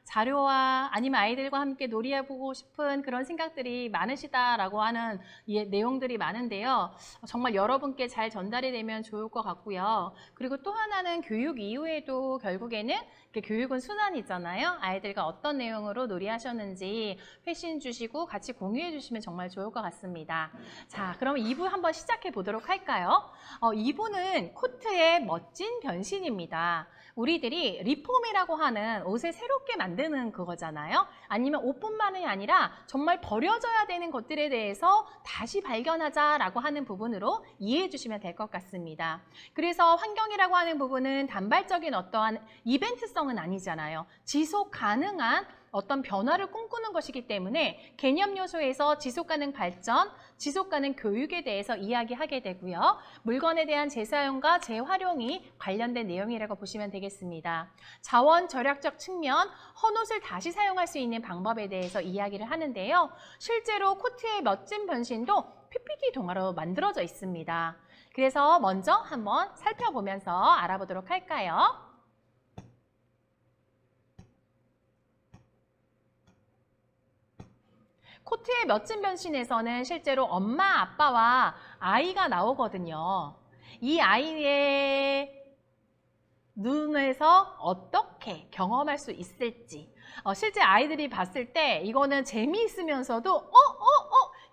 자료와 아니면 아이들과 함께 놀이해보고 싶은 그런 생각들이 많으시다라고 하는 내용들이 많은데요. 정말 여러분께 잘 전달이 되면 좋을 것 같고요. 그리고 또 하나는 교육 이후에도 결국에는 교육은 순환이잖아요. 아이들과 어떤 내용으로 놀이하셨는지 회신 주시고 같이 공유해 주시면 정말 좋을 것 같습니다. 자, 그럼 2부 한번 시작해 보도록 할까요? 2부는 코트의 멋진 변신입니다. 우리들이 리폼이라고 하는 옷을 새롭게 만드는 그거잖아요. 아니면 옷뿐만이 아니라 정말 버려져야 되는 것들에 대해서 다시 발견하자라고 하는 부분으로 이해해 주시면 될 것 같습니다. 그래서 환경이라고 하는 부분은 단발적인 어떠한 이벤트성은 아니잖아요. 지속 가능한 어떤 변화를 꿈꾸는 것이기 때문에 개념 요소에서 지속가능 발전, 지속가능 교육에 대해서 이야기하게 되고요. 물건에 대한 재사용과 재활용이 관련된 내용이라고 보시면 되겠습니다. 자원 절약적 측면, 헌옷을 다시 사용할 수 있는 방법에 대해서 이야기를 하는데요. 실제로 코트의 멋진 변신도 PPT 동화로 만들어져 있습니다. 그래서 먼저 한번 살펴보면서 알아보도록 할까요? 코트의 멋진 변신에서는 실제로 엄마, 아빠와 아이가 나오거든요. 이 아이의 눈에서 어떻게 경험할 수 있을지 실제 아이들이 봤을 때 이거는 재미있으면서도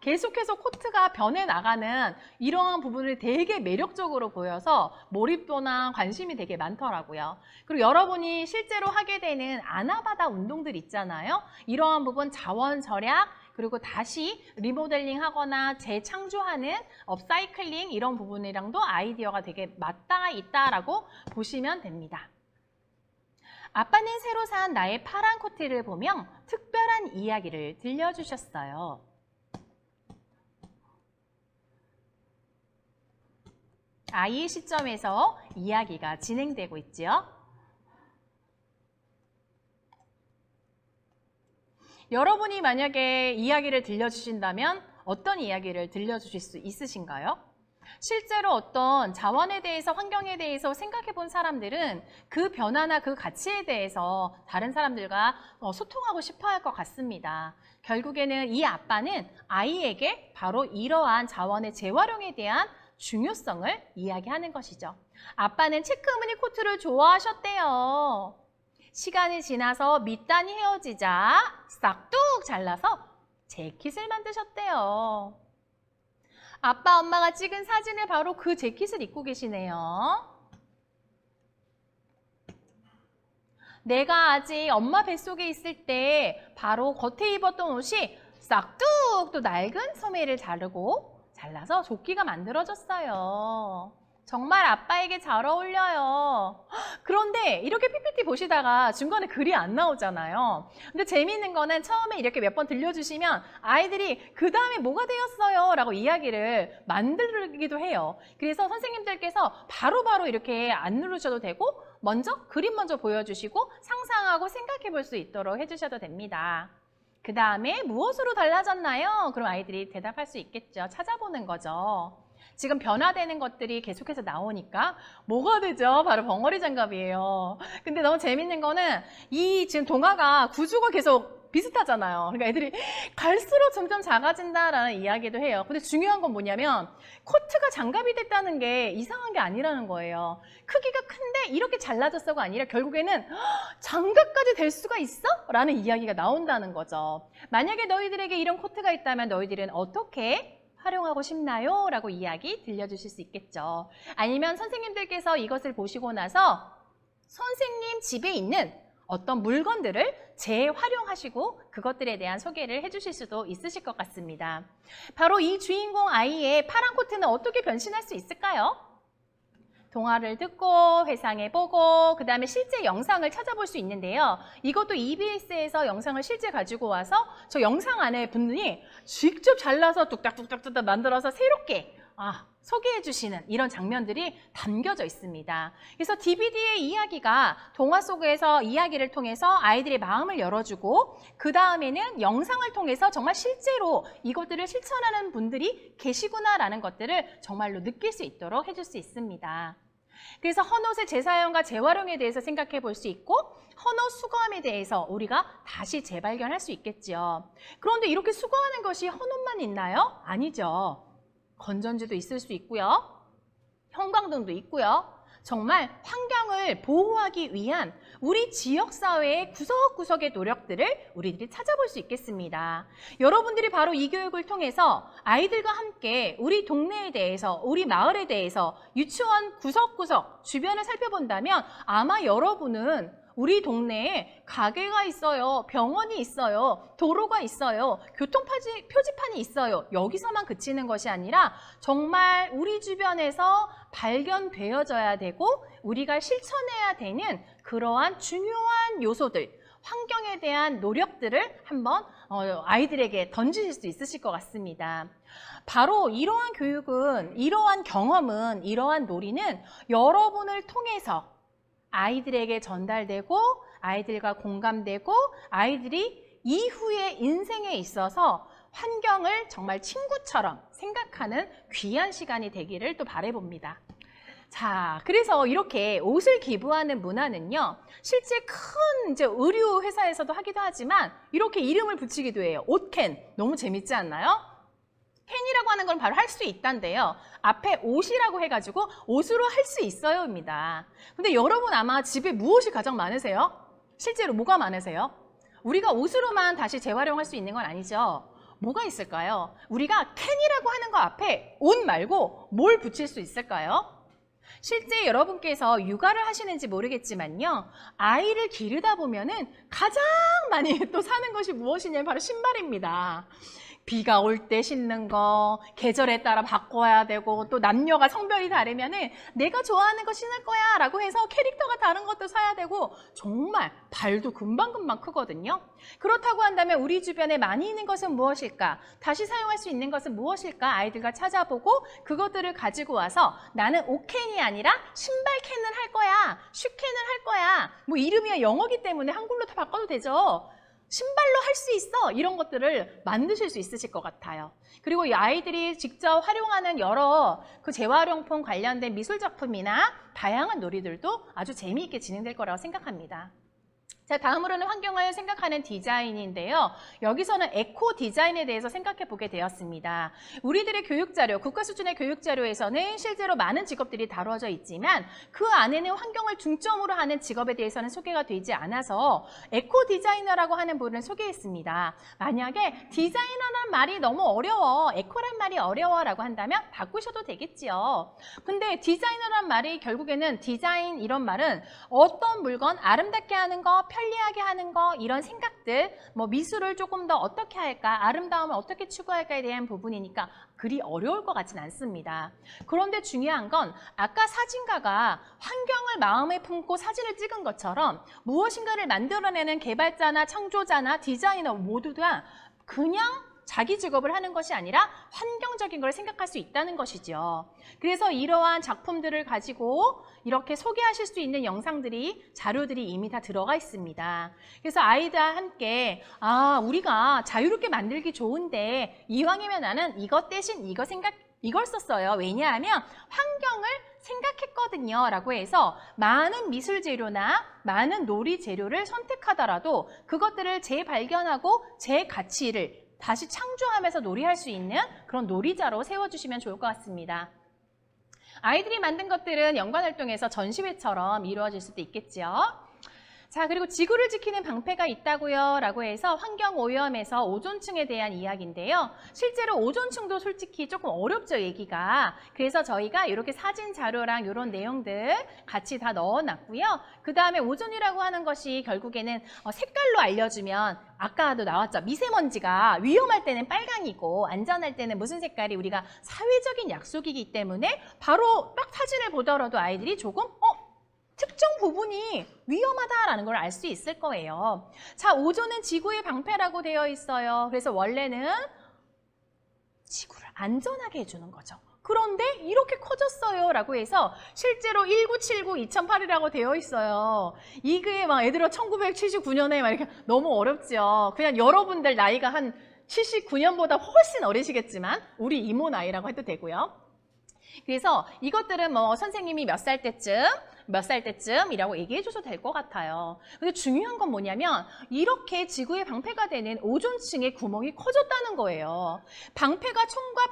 계속해서 코트가 변해나가는 이러한 부분을 되게 매력적으로 보여서 몰입도나 관심이 되게 많더라고요. 그리고 여러분이 실제로 하게 되는 아나바다 운동들 있잖아요. 이러한 부분 자원 절약, 그리고 다시 리모델링 하거나 재창조하는 업사이클링 이런 부분이랑도 아이디어가 되게 맞닿아 있다라고 보시면 됩니다. 아빠는 새로 산 나의 파란 코트를 보며 특별한 이야기를 들려주셨어요. 아이의 시점에서 이야기가 진행되고 있죠. 여러분이 만약에 이야기를 들려주신다면 어떤 이야기를 들려주실 수 있으신가요? 실제로 어떤 자원에 대해서, 환경에 대해서 생각해 본 사람들은 그 변화나 그 가치에 대해서 다른 사람들과 소통하고 싶어 할 것 같습니다. 결국에는 이 아빠는 아이에게 바로 이러한 자원의 재활용에 대한 중요성을 이야기하는 것이죠. 아빠는 체크무늬 코트를 좋아하셨대요. 시간이 지나서 밑단이 헤어지자 싹둑 잘라서 재킷을 만드셨대요. 아빠, 엄마가 찍은 사진을 바로 그 재킷을 입고 계시네요. 내가 아직 엄마 뱃속에 있을 때 바로 겉에 입었던 옷이 싹둑 또 낡은 소매를 잘라서 조끼가 만들어졌어요. 정말 아빠에게 잘 어울려요. 그런데 이렇게 PPT 보시다가 중간에 글이 안 나오잖아요. 근데 재미있는 거는 처음에 이렇게 몇 번 들려주시면 아이들이 그 다음에 뭐가 되었어요? 라고 이야기를 만들기도 해요. 그래서 선생님들께서 바로바로 이렇게 안 누르셔도 되고 먼저 그림 먼저 보여주시고 상상하고 생각해 볼 수 있도록 해주셔도 됩니다. 그 다음에 무엇으로 달라졌나요? 그럼 아이들이 대답할 수 있겠죠. 찾아보는 거죠. 지금 변화되는 것들이 계속해서 나오니까 뭐가 되죠? 바로 벙어리 장갑이에요. 근데 너무 재밌는 거는 이 지금 동화가 구조가 계속 비슷하잖아요. 그러니까 애들이 갈수록 점점 작아진다라는 이야기도 해요. 근데 중요한 건 뭐냐면 코트가 장갑이 됐다는 게 이상한 게 아니라는 거예요. 크기가 큰데 이렇게 잘라졌어가 아니라 결국에는 장갑까지 될 수가 있어? 라는 이야기가 나온다는 거죠. 만약에 너희들에게 이런 코트가 있다면 너희들은 어떻게 활용하고 싶나요? 라고 이야기 들려주실 수 있겠죠. 아니면 선생님들께서 이것을 보시고 나서 선생님 집에 있는 어떤 물건들을 재활용하시고 그것들에 대한 소개를 해주실 수도 있으실 것 같습니다. 바로 이 주인공 아이의 파란 코트는 어떻게 변신할 수 있을까요? 동화를 듣고 회상해보고 그 다음에 실제 영상을 찾아볼 수 있는데요. 이것도 EBS에서 영상을 실제 가지고 와서 저 영상 안에 분들이 직접 잘라서 뚝딱뚝딱뚝딱 만들어서 새롭게 소개해 주시는 이런 장면들이 담겨져 있습니다. 그래서 DVD의 이야기가 동화 속에서 이야기를 통해서 아이들의 마음을 열어주고 그 다음에는 영상을 통해서 정말 실제로 이것들을 실천하는 분들이 계시구나라는 것들을 정말로 느낄 수 있도록 해줄 수 있습니다. 그래서 헌옷의 재사용과 재활용에 대해서 생각해 볼 수 있고 헌옷 수거함에 대해서 우리가 다시 재발견할 수 있겠죠. 그런데 이렇게 수거하는 것이 헌옷만 있나요? 아니죠. 건전지도 있을 수 있고요. 형광등도 있고요. 정말 환경을 보호하기 위한 우리 지역사회의 구석구석의 노력들을 우리들이 찾아볼 수 있겠습니다. 여러분들이 바로 이 교육을 통해서 아이들과 함께 우리 동네에 대해서, 우리 마을에 대해서 유치원 구석구석 주변을 살펴본다면 아마 여러분은 우리 동네에 가게가 있어요, 병원이 있어요, 도로가 있어요, 표지판이 있어요. 여기서만 그치는 것이 아니라 정말 우리 주변에서 발견되어져야 되고 우리가 실천해야 되는 그러한 중요한 요소들, 환경에 대한 노력들을 한번 아이들에게 던지실 수 있으실 것 같습니다. 바로 이러한 교육은, 이러한 경험은, 이러한 놀이는 여러분을 통해서 아이들에게 전달되고 아이들과 공감되고 아이들이 이후의 인생에 있어서 환경을 정말 친구처럼 생각하는 귀한 시간이 되기를 또 바라봅니다. 자, 그래서 이렇게 옷을 기부하는 문화는요, 실제 큰 이제 의류 회사에서도 하기도 하지만 이렇게 이름을 붙이기도 해요. 옷캔. 너무 재밌지 않나요? 캔이라고 하는 건 바로 할 수 있단데요. 앞에 옷이라고 해가지고 옷으로 할 수 있어요입니다. 근데 여러분 아마 집에 무엇이 가장 많으세요? 실제로 뭐가 많으세요? 우리가 옷으로만 다시 재활용할 수 있는 건 아니죠. 뭐가 있을까요? 우리가 캔이라고 하는 거 앞에 옷 말고 뭘 붙일 수 있을까요? 실제 여러분께서 육아를 하시는지 모르겠지만요. 아이를 기르다 보면은 가장 많이 또 사는 것이 무엇이냐면 바로 신발입니다. 비가 올 때 신는 거, 계절에 따라 바꿔야 되고 또 남녀가 성별이 다르면은 내가 좋아하는 거 신을 거야 라고 해서 캐릭터가 다른 것도 사야 되고 정말 발도 금방금방 크거든요. 그렇다고 한다면 우리 주변에 많이 있는 것은 무엇일까? 다시 사용할 수 있는 것은 무엇일까? 아이들과 찾아보고 그것들을 가지고 와서 나는 옷캔이 아니라 신발캔을 할 거야, 슈캔을 할 거야. 뭐 이름이 영어기 때문에 한글로 다 바꿔도 되죠. 신발로 할 수 있어 이런 것들을 만드실 수 있으실 것 같아요. 그리고 이 아이들이 직접 활용하는 여러 그 재활용품 관련된 미술 작품이나 다양한 놀이들도 아주 재미있게 진행될 거라고 생각합니다. 자, 다음으로는 환경을 생각하는 디자인인데요. 여기서는 에코 디자인에 대해서 생각해 보게 되었습니다. 우리들의 교육자료, 국가 수준의 교육자료에서는 실제로 많은 직업들이 다루어져 있지만 그 안에는 환경을 중점으로 하는 직업에 대해서는 소개가 되지 않아서 에코 디자이너라고 하는 분을 소개했습니다. 만약에 디자이너란 말이 너무 어려워, 에코란 말이 어려워라고 한다면 바꾸셔도 되겠지요. 근데 디자이너란 말이 결국에는 디자인 이런 말은 어떤 물건 아름답게 하는 거, 편리하게 하는 거 이런 생각들, 뭐 미술을 조금 더 어떻게 할까, 아름다움을 어떻게 추구할까에 대한 부분이니까 그리 어려울 것 같진 않습니다. 그런데 중요한 건 아까 사진가가 환경을 마음에 품고 사진을 찍은 것처럼 무엇인가를 만들어내는 개발자나 창조자나 디자이너 모두 다 그냥 자기 직업을 하는 것이 아니라 환경적인 걸 생각할 수 있다는 것이죠. 그래서 이러한 작품들을 가지고 이렇게 소개하실 수 있는 영상들이, 자료들이 이미 다 들어가 있습니다. 그래서 아이들과 함께 우리가 자유롭게 만들기 좋은데 이왕이면 나는 이것 대신 이거 이걸 썼어요. 왜냐하면 환경을 생각했거든요. 라고 해서 많은 미술 재료나 많은 놀이 재료를 선택하더라도 그것들을 재발견하고 재가치를 다시 창조하면서 놀이할 수 있는 그런 놀이자로 세워주시면 좋을 것 같습니다. 아이들이 만든 것들은 연관활동에서 전시회처럼 이루어질 수도 있겠죠. 자, 그리고 지구를 지키는 방패가 있다고요 라고 해서 환경오염에서 오존층에 대한 이야기인데요. 실제로 오존층도 솔직히 조금 어렵죠, 얘기가. 그래서 저희가 이렇게 사진 자료랑 이런 내용들 같이 다 넣어놨고요. 그 다음에 오존이라고 하는 것이 결국에는 색깔로 알려주면 아까도 나왔죠. 미세먼지가 위험할 때는 빨강이고 안전할 때는 무슨 색깔이 우리가 사회적인 약속이기 때문에 바로 딱 사진을 보더라도 아이들이 조금 특정 부분이 위험하다라는 걸 알 수 있을 거예요. 자, 오존은 지구의 방패라고 되어 있어요. 그래서 원래는 지구를 안전하게 해주는 거죠. 그런데 이렇게 커졌어요 라고 해서 실제로 1979, 2008이라고 되어 있어요. 이게 막 애들아 1979년에 막 이렇게 너무 어렵죠. 그냥 여러분들 나이가 한 79년보다 훨씬 어리시겠지만 우리 이모 나이라고 해도 되고요. 그래서 이것들은 뭐 선생님이 몇 살 때쯤이라고 얘기해 줘도 될 것 같아요. 근데 중요한 건 뭐냐면 이렇게 지구의 방패가 되는 오존층의 구멍이 커졌다는 거예요. 방패가 총과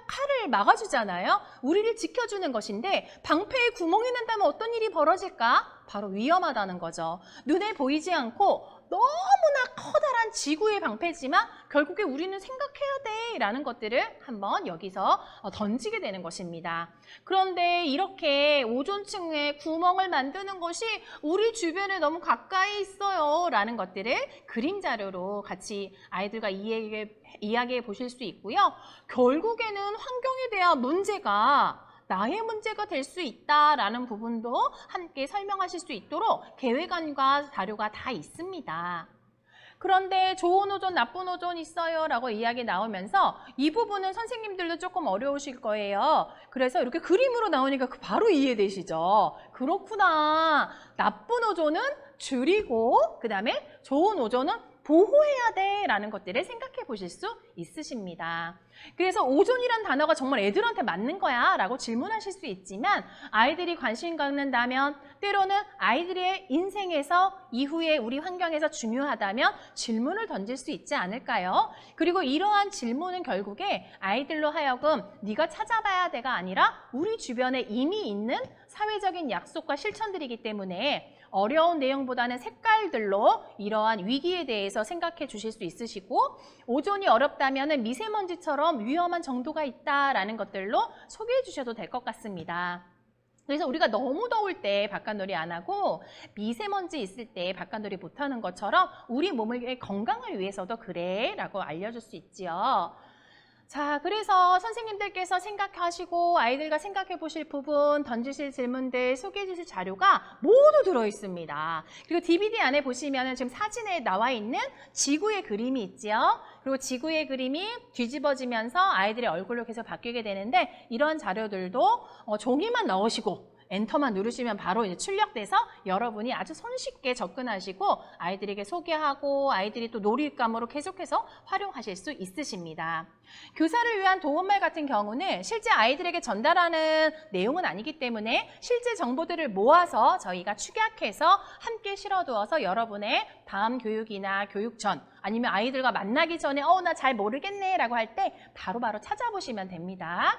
칼을 막아주잖아요. 우리를 지켜주는 것인데 방패에 구멍이 난다면 어떤 일이 벌어질까? 바로 위험하다는 거죠. 눈에 보이지 않고 너무나 커다란 지구의 방패지만 결국에 우리는 생각해야 돼 라는 것들을 한번 여기서 던지게 되는 것입니다. 그런데 이렇게 오존층에 구멍을 만드는 것이 우리 주변에 너무 가까이 있어요 라는 것들을 그림 자료로 같이 아이들과 이야기해 보실 수 있고요. 결국에는 환경에 대한 문제가 나의 문제가 될 수 있다라는 부분도 함께 설명하실 수 있도록 계획안과 자료가 다 있습니다. 그런데 좋은 오존, 나쁜 오존 있어요 라고 이야기 나오면서 이 부분은 선생님들도 조금 어려우실 거예요. 그래서 이렇게 그림으로 나오니까 바로 이해되시죠? 그렇구나. 나쁜 오존은 줄이고 그 다음에 좋은 오존은 보호해야 돼 라는 것들을 생각해 보실 수 있으십니다. 그래서 오존이란 단어가 정말 애들한테 맞는 거야 라고 질문하실 수 있지만 아이들이 관심 갖는다면 때로는 아이들의 인생에서 이후에 우리 환경에서 중요하다면 질문을 던질 수 있지 않을까요? 그리고 이러한 질문은 결국에 아이들로 하여금 네가 찾아봐야 돼가 아니라 우리 주변에 이미 있는 사회적인 약속과 실천들이기 때문에 어려운 내용보다는 색깔들로 이러한 위기에 대해서 생각해 주실 수 있으시고 오존이 어렵다면 미세먼지처럼 위험한 정도가 있다라는 것들로 소개해 주셔도 될 것 같습니다. 그래서 우리가 너무 더울 때 바깥놀이 안 하고 미세먼지 있을 때 바깥놀이 못하는 것처럼 우리 몸의 건강을 위해서도 그래 라고 알려줄 수 있지요. 자, 그래서 선생님들께서 생각하시고 아이들과 생각해 보실 부분, 던지실 질문들, 소개해 주실 자료가 모두 들어있습니다. 그리고 DVD 안에 보시면 지금 사진에 나와 있는 지구의 그림이 있죠. 그리고 지구의 그림이 뒤집어지면서 아이들의 얼굴로 계속 바뀌게 되는데 이런 자료들도 종이만 넣으시고 엔터만 누르시면 바로 이제 출력돼서 여러분이 아주 손쉽게 접근하시고 아이들에게 소개하고 아이들이 또 놀잇감으로 계속해서 활용하실 수 있으십니다. 교사를 위한 도움말 같은 경우는 실제 아이들에게 전달하는 내용은 아니기 때문에 실제 정보들을 모아서 저희가 축약해서 함께 실어두어서 여러분의 다음 교육이나 교육 전 아니면 아이들과 만나기 전에 나 잘 모르겠네 라고 할 때 바로바로 찾아보시면 됩니다.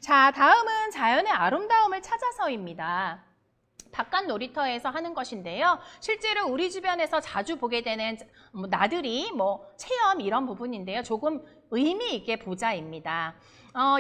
자, 다음은 자연의 아름다움을 찾아서입니다. 바깥 놀이터에서 하는 것인데요. 실제로 우리 주변에서 자주 보게 되는 나들이, 체험 이런 부분인데요. 조금 의미 있게 보자입니다.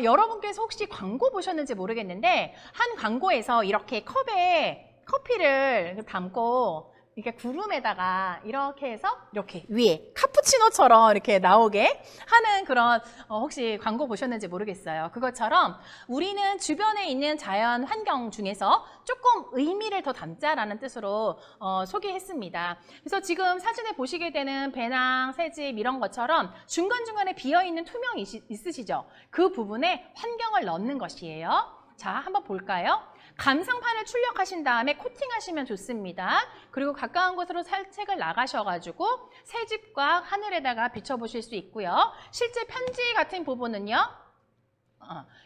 여러분께서 혹시 광고 보셨는지 모르겠는데 한 광고에서 이렇게 컵에 커피를 담고 이렇게 구름에다가 이렇게 해서 이렇게 위에 카푸치노처럼 이렇게 나오게 하는 그런 혹시 광고 보셨는지 모르겠어요. 그것처럼 우리는 주변에 있는 자연 환경 중에서 조금 의미를 더 담자라는 뜻으로 소개했습니다. 그래서 지금 사진에 보시게 되는 배낭, 새집 이런 것처럼 중간중간에 비어있는 투명이 있으시죠? 그 부분에 환경을 넣는 것이에요. 자, 한번 볼까요? 감상판을 출력하신 다음에 코팅하시면 좋습니다. 그리고 가까운 곳으로 산책을 나가셔가지고 새집과 하늘에다가 비춰보실 수 있고요. 실제 편지 같은 부분은요.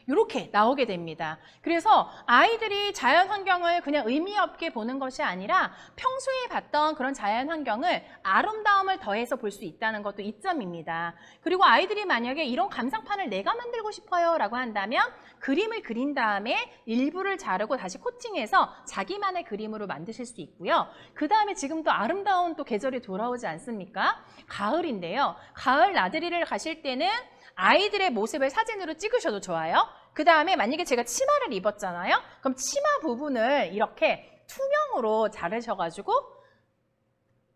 이렇게 나오게 됩니다. 그래서 아이들이 자연 환경을 그냥 의미 없게 보는 것이 아니라 평소에 봤던 그런 자연 환경을 아름다움을 더해서 볼 수 있다는 것도 이점입니다. 그리고 아이들이 만약에 이런 감상판을 내가 만들고 싶어요 라고 한다면 그림을 그린 다음에 일부를 자르고 다시 코팅해서 자기만의 그림으로 만드실 수 있고요. 그 다음에 지금 또 아름다운 또 계절이 돌아오지 않습니까? 가을인데요. 가을 나들이를 가실 때는 아이들의 모습을 사진으로 찍으셔도 좋아요. 그 다음에 만약에 제가 치마를 입었잖아요. 그럼 치마 부분을 이렇게 투명으로 자르셔가지고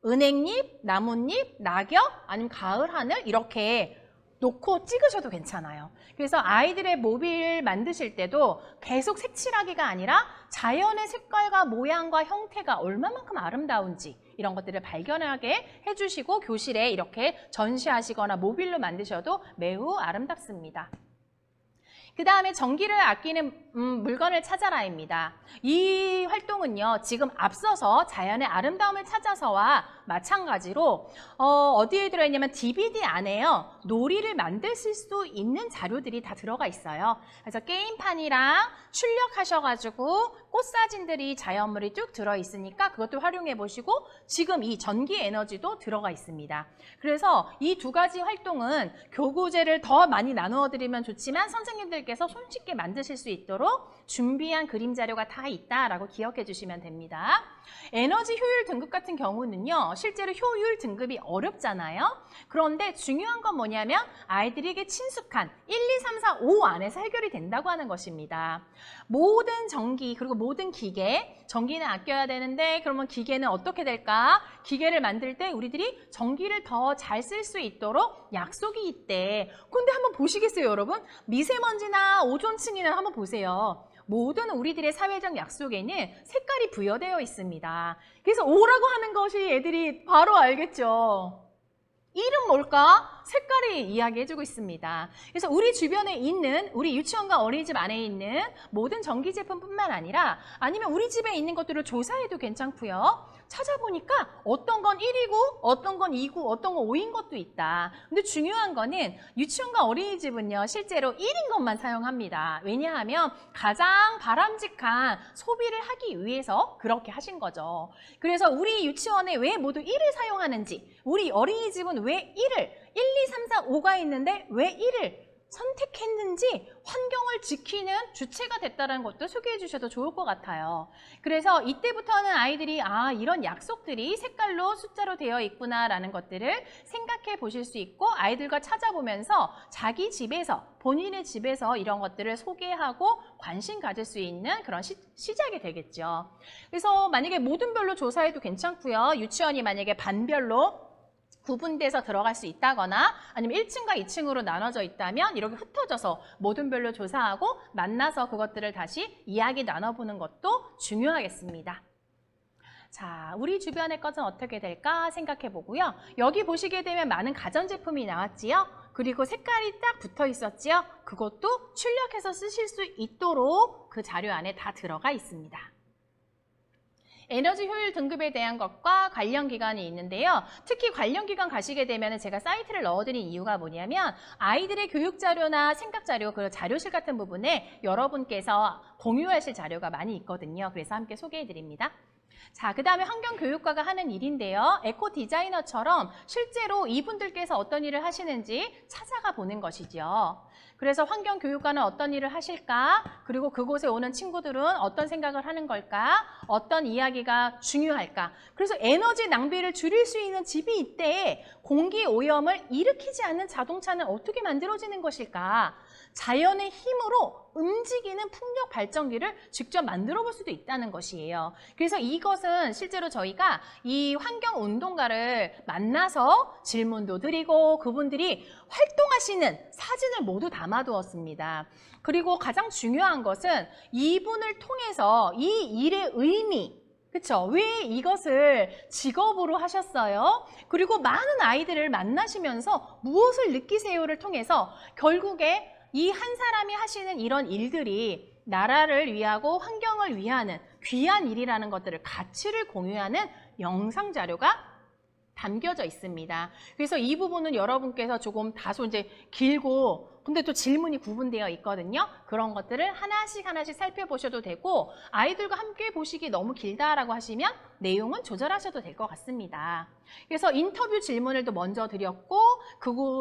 은행잎, 나뭇잎, 낙엽, 아니면 가을 하늘 이렇게 놓고 찍으셔도 괜찮아요. 그래서 아이들의 모빌 만드실 때도 계속 색칠하기가 아니라 자연의 색깔과 모양과 형태가 얼마만큼 아름다운지 이런 것들을 발견하게 해주시고 교실에 이렇게 전시하시거나 모빌로 만드셔도 매우 아름답습니다. 그 다음에 전기를 아끼는 물건을 찾아라입니다. 이 활동은요, 지금 앞서서 자연의 아름다움을 찾아서와 마찬가지로 어디에 들어있냐면 DVD 안에요. 놀이를 만드실 수 있는 자료들이 다 들어가 있어요. 그래서 게임판이랑 출력하셔가지고 꽃사진들이 자연물이 쭉 들어있으니까 그것도 활용해 보시고 지금 이 전기 에너지도 들어가 있습니다. 그래서 이 두 가지 활동은 교구제를 더 많이 나누어 드리면 좋지만 선생님들께서 손쉽게 만드실 수 있도록 준비한 그림 자료가 다 있다라고 기억해 주시면 됩니다. 에너지 효율 등급 같은 경우는요, 실제로 효율 등급이 어렵잖아요. 그런데 중요한 건 뭐냐면 아이들에게 친숙한 1, 2, 3, 4, 5 안에서 해결이 된다고 하는 것입니다. 모든 전기 그리고 모든 기계, 전기는 아껴야 되는데 그러면 기계는 어떻게 될까? 기계를 만들 때 우리들이 전기를 더 잘 쓸 수 있도록 약속이 있대. 근데 한번 보시겠어요, 여러분? 미세먼지나 오존층이나 한번 보세요. 모든 우리들의 사회적 약속에는 색깔이 부여되어 있습니다. 그래서 O라고 하는 것이 애들이 바로 알겠죠. 이름 뭘까? 색깔이 이야기해주고 있습니다. 그래서 우리 주변에 있는 우리 유치원과 어린이집 안에 있는 모든 전기 제품뿐만 아니라 아니면 우리 집에 있는 것들을 조사해도 괜찮고요. 찾아보니까 어떤 건 1이고 어떤 건 2고 어떤 건 5인 것도 있다. 근데 중요한 거는 유치원과 어린이집은요, 실제로 1인 것만 사용합니다. 왜냐하면 가장 바람직한 소비를 하기 위해서 그렇게 하신 거죠. 그래서 우리 유치원에 왜 모두 1을 사용하는지, 우리 어린이집은 왜 1을 1, 2, 3, 4, 5가 있는데 왜 1을 선택했는지 환경을 지키는 주체가 됐다는 것도 소개해 주셔도 좋을 것 같아요. 그래서 이때부터는 아이들이 이런 약속들이 색깔로 숫자로 되어 있구나라는 것들을 생각해 보실 수 있고 아이들과 찾아보면서 자기 집에서 본인의 집에서 이런 것들을 소개하고 관심 가질 수 있는 그런 시작이 되겠죠. 그래서 만약에 모든 별로 조사해도 괜찮고요. 유치원이 만약에 반별로 구분돼서 들어갈 수 있다거나 아니면 1층과 2층으로 나눠져 있다면 이렇게 흩어져서 모든 별로 조사하고 만나서 그것들을 다시 이야기 나눠보는 것도 중요하겠습니다. 자, 우리 주변의 것은 어떻게 될까 생각해 보고요. 여기 보시게 되면 많은 가전제품이 나왔지요. 그리고 색깔이 딱 붙어 있었지요. 그것도 출력해서 쓰실 수 있도록 그 자료 안에 다 들어가 있습니다. 에너지 효율 등급에 대한 것과 관련 기간이 있는데요. 특히 관련 기간 가시게 되면 제가 사이트를 넣어드린 이유가 뭐냐면 아이들의 교육 자료나 생각 자료, 그리고 자료실 같은 부분에 여러분께서 공유하실 자료가 많이 있거든요. 그래서 함께 소개해드립니다. 자, 그 다음에 환경교육과가 하는 일인데요. 에코 디자이너처럼 실제로 이분들께서 어떤 일을 하시는지 찾아가 보는 것이죠. 그래서 환경교육과는 어떤 일을 하실까? 그리고 그곳에 오는 친구들은 어떤 생각을 하는 걸까? 어떤 이야기가 중요할까? 그래서 에너지 낭비를 줄일 수 있는 집이 이때 공기 오염을 일으키지 않는 자동차는 어떻게 만들어지는 것일까? 자연의 힘으로 움직이는 풍력 발전기를 직접 만들어 볼 수도 있다는 것이에요. 그래서 이것은 실제로 저희가 이 환경운동가를 만나서 질문도 드리고 그분들이 활동하시는 사진을 모두 담아두었습니다. 그리고 가장 중요한 것은 이분을 통해서 이 일의 의미, 그렇죠? 왜 이것을 직업으로 하셨어요? 그리고 많은 아이들을 만나시면서 무엇을 느끼세요를 통해서 결국에 이 한 사람이 하시는 이런 일들이 나라를 위하고 환경을 위하는 귀한 일이라는 것들을 가치를 공유하는 영상 자료가 담겨져 있습니다. 그래서 이 부분은 여러분께서 조금 다소 이제 길고 근데 또 질문이 구분되어 있거든요. 그런 것들을 하나씩 하나씩 살펴보셔도 되고 아이들과 함께 보시기 너무 길다라고 하시면 내용은 조절하셔도 될 것 같습니다. 그래서 인터뷰 질문을 또 먼저 드렸고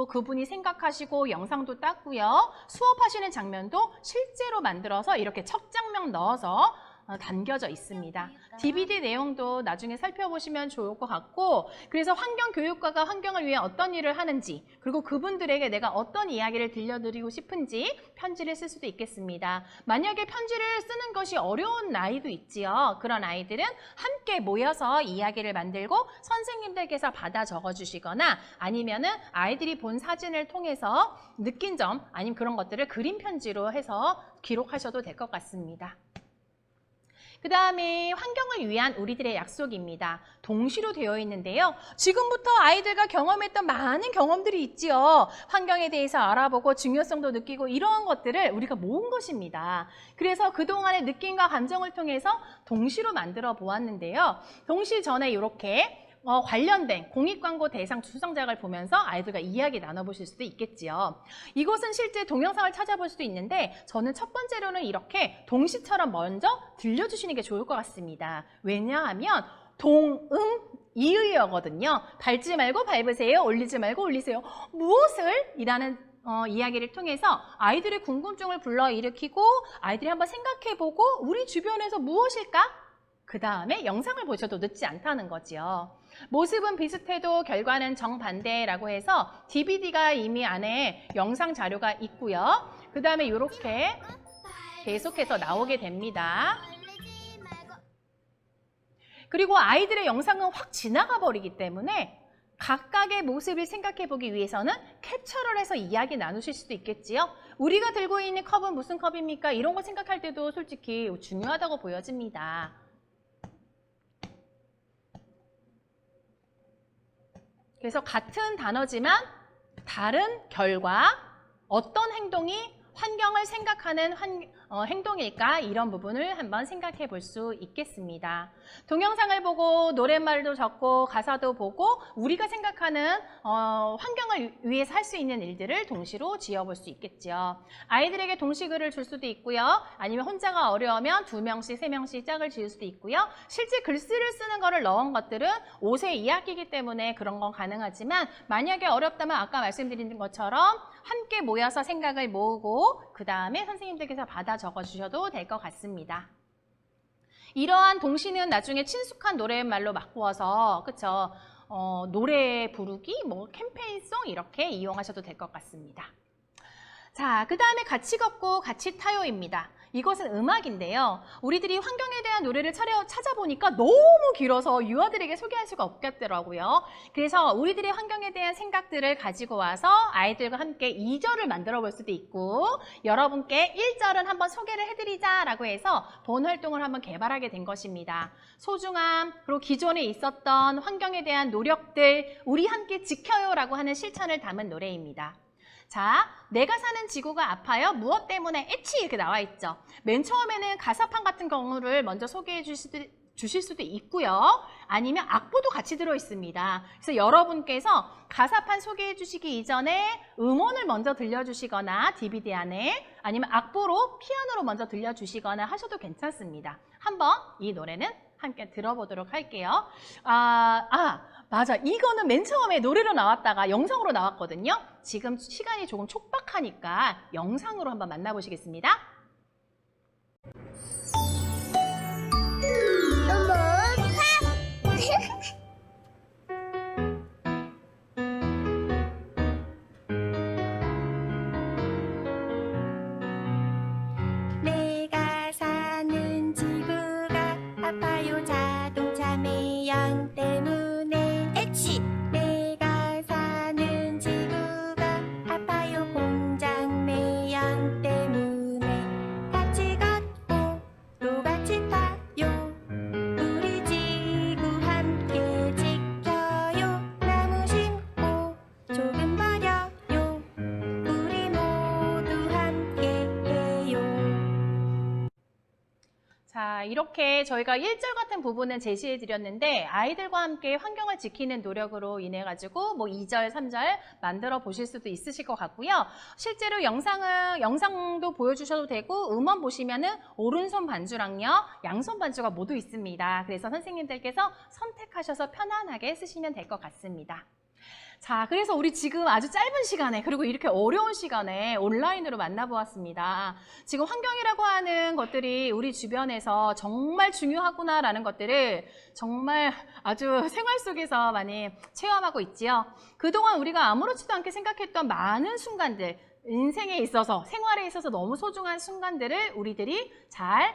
그분이 생각하시고 영상도 땄고요. 수업하시는 장면도 실제로 만들어서 이렇게 첫 장면 넣어서 담겨져 있습니다. DVD 내용도 나중에 살펴보시면 좋을 것 같고 그래서 환경교육과가 환경을 위해 어떤 일을 하는지 그리고 그분들에게 내가 어떤 이야기를 들려드리고 싶은지 편지를 쓸 수도 있겠습니다. 만약에 편지를 쓰는 것이 어려운 아이도 있지요. 그런 아이들은 함께 모여서 이야기를 만들고 선생님들께서 받아 적어주시거나 아니면은 아이들이 본 사진을 통해서 느낀 점 아니면 그런 것들을 그림 편지로 해서 기록하셔도 될 것 같습니다. 그 다음에 환경을 위한 우리들의 약속입니다. 동시로 되어 있는데요. 지금부터 아이들과 경험했던 많은 경험들이 있지요. 환경에 대해서 알아보고 중요성도 느끼고 이러한 것들을 우리가 모은 것입니다. 그래서 그동안의 느낌과 감정을 통해서 동시로 만들어 보았는데요. 동시 전에 이렇게 관련된 공익광고 대상 수상작을 보면서 아이들과 이야기 나눠보실 수도 있겠지요. 이곳은 실제 동영상을 찾아볼 수도 있는데 저는 첫 번째로는 이렇게 동시처럼 먼저 들려주시는 게 좋을 것 같습니다. 왜냐하면 동응 이의어거든요. 밟지 말고 밟으세요. 올리지 말고 올리세요. 무엇을? 이라는 이야기를 통해서 아이들의 궁금증을 불러일으키고 아이들이 한번 생각해보고 우리 주변에서 무엇일까? 그 다음에 영상을 보셔도 늦지 않다는 거지요. 모습은 비슷해도 결과는 정반대라고 해서 DVD가 이미 안에 영상 자료가 있고요. 그 다음에 이렇게 계속해서 나오게 됩니다. 그리고 아이들의 영상은 확 지나가 버리기 때문에 각각의 모습을 생각해 보기 위해서는 캡처를 해서 이야기 나누실 수도 있겠지요. 우리가 들고 있는 컵은 무슨 컵입니까? 이런 거 생각할 때도 솔직히 중요하다고 보여집니다. 그래서 같은 단어지만 다른 결과, 어떤 행동이 환경을 생각하는 행동일까? 이런 부분을 한번 생각해 볼 수 있겠습니다. 동영상을 보고 노랫말도 적고 가사도 보고 우리가 생각하는 환경을 위해서 할 수 있는 일들을 동시로 지어볼 수 있겠죠. 아이들에게 동시글을 줄 수도 있고요. 아니면 혼자가 어려우면 2명씩, 3명씩 짝을 지을 수도 있고요. 실제 글씨를 쓰는 거를 넣은 것들은 5세 이하이기 때문에 그런 건 가능하지만 만약에 어렵다면 아까 말씀드린 것처럼 함께 모여서 생각을 모으고 그 다음에 선생님들께서 받아 적어주셔도 될 것 같습니다. 이러한 동시는 나중에 친숙한 노랫말로 바꾸어서 그쵸? 노래 부르기, 뭐 캠페인송 이렇게 이용하셔도 될 것 같습니다. 자, 그 다음에 같이 걷고 같이 타요입니다. 이것은 음악인데요. 우리들이 환경에 대한 노래를 찾아보니까 너무 길어서 유아들에게 소개할 수가 없겠더라고요. 그래서 우리들의 환경에 대한 생각들을 가지고 와서 아이들과 함께 2절을 만들어 볼 수도 있고 여러분께 1절은 한번 소개를 해드리자라고 해서 본 활동을 한번 개발하게 된 것입니다. 소중함, 그리고 기존에 있었던 환경에 대한 노력들, 우리 함께 지켜요라고 하는 실천을 담은 노래입니다. 자, 내가 사는 지구가 아파요. 무엇 때문에? 애치 이렇게 나와 있죠. 맨 처음에는 가사판 같은 경우를 먼저 소개해 주실 수도 있고요. 아니면 악보도 같이 들어 있습니다. 그래서 여러분께서 가사판 소개해 주시기 이전에 음원을 먼저 들려주시거나 DVD 안에 아니면 악보로 피아노로 먼저 들려주시거나 하셔도 괜찮습니다. 한번 이 노래는 함께 들어보도록 할게요. 맞아. 이거는 맨 처음에 노래로 나왔다가 영상으로 나왔거든요. 지금 시간이 조금 촉박하니까 영상으로 한번 만나보시겠습니다. 내가 사는 지구가 아파요. 자동차 매연 때문에 애치. 내가 사는 지구가 아파요. 공장 매연 때문에 이렇게 저희가 1절 같은 부분은 제시해 드렸는데 아이들과 함께 환경을 지키는 노력으로 인해 가지고 뭐 2절, 3절 만들어 보실 수도 있으실 것 같고요. 실제로 영상도 보여주셔도 되고 음원 보시면은 오른손 반주랑요, 양손 반주가 모두 있습니다. 그래서 선생님들께서 선택하셔서 편안하게 쓰시면 될 것 같습니다. 자, 그래서 우리 지금 아주 짧은 시간에 그리고 이렇게 어려운 시간에 온라인으로 만나보았습니다. 지금 환경이라고 하는 것들이 우리 주변에서 정말 중요하구나라는 것들을 정말 아주 생활 속에서 많이 체험하고 있지요. 그동안 우리가 아무렇지도 않게 생각했던 많은 순간들, 인생에 있어서, 생활에 있어서 너무 소중한 순간들을 우리들이 잘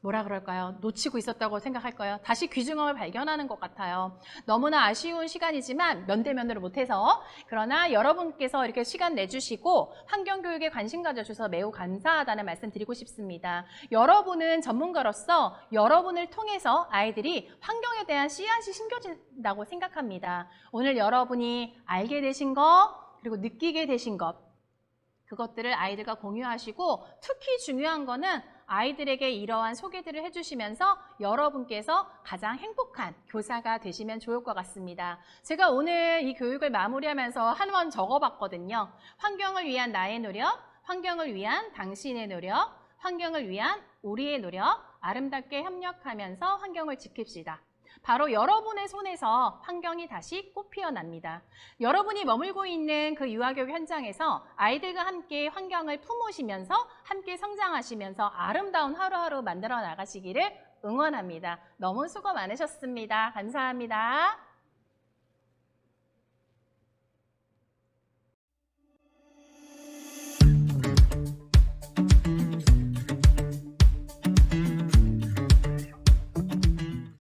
뭐라 그럴까요? 놓치고 있었다고 생각할까요? 다시 귀중함을 발견하는 것 같아요. 너무나 아쉬운 시간이지만 면대면으로 못해서 그러나 여러분께서 이렇게 시간 내주시고 환경교육에 관심 가져주셔서 매우 감사하다는 말씀 드리고 싶습니다. 여러분은 전문가로서 여러분을 통해서 아이들이 환경에 대한 씨앗이 심겨진다고 생각합니다. 오늘 여러분이 알게 되신 것 그리고 느끼게 되신 것 그것들을 아이들과 공유하시고 특히 중요한 거는 아이들에게 이러한 소개들을 해주시면서 여러분께서 가장 행복한 교사가 되시면 좋을 것 같습니다. 제가 오늘 이 교육을 마무리하면서 한 번 적어봤거든요. 환경을 위한 나의 노력, 환경을 위한 당신의 노력, 환경을 위한 우리의 노력, 아름답게 협력하면서 환경을 지킵시다. 바로 여러분의 손에서 환경이 다시 꽃 피어납니다. 여러분이 머물고 있는 그 유아교육 현장에서 아이들과 함께 환경을 품으시면서 함께 성장하시면서 아름다운 하루하루 만들어 나가시기를 응원합니다. 너무 수고 많으셨습니다. 감사합니다.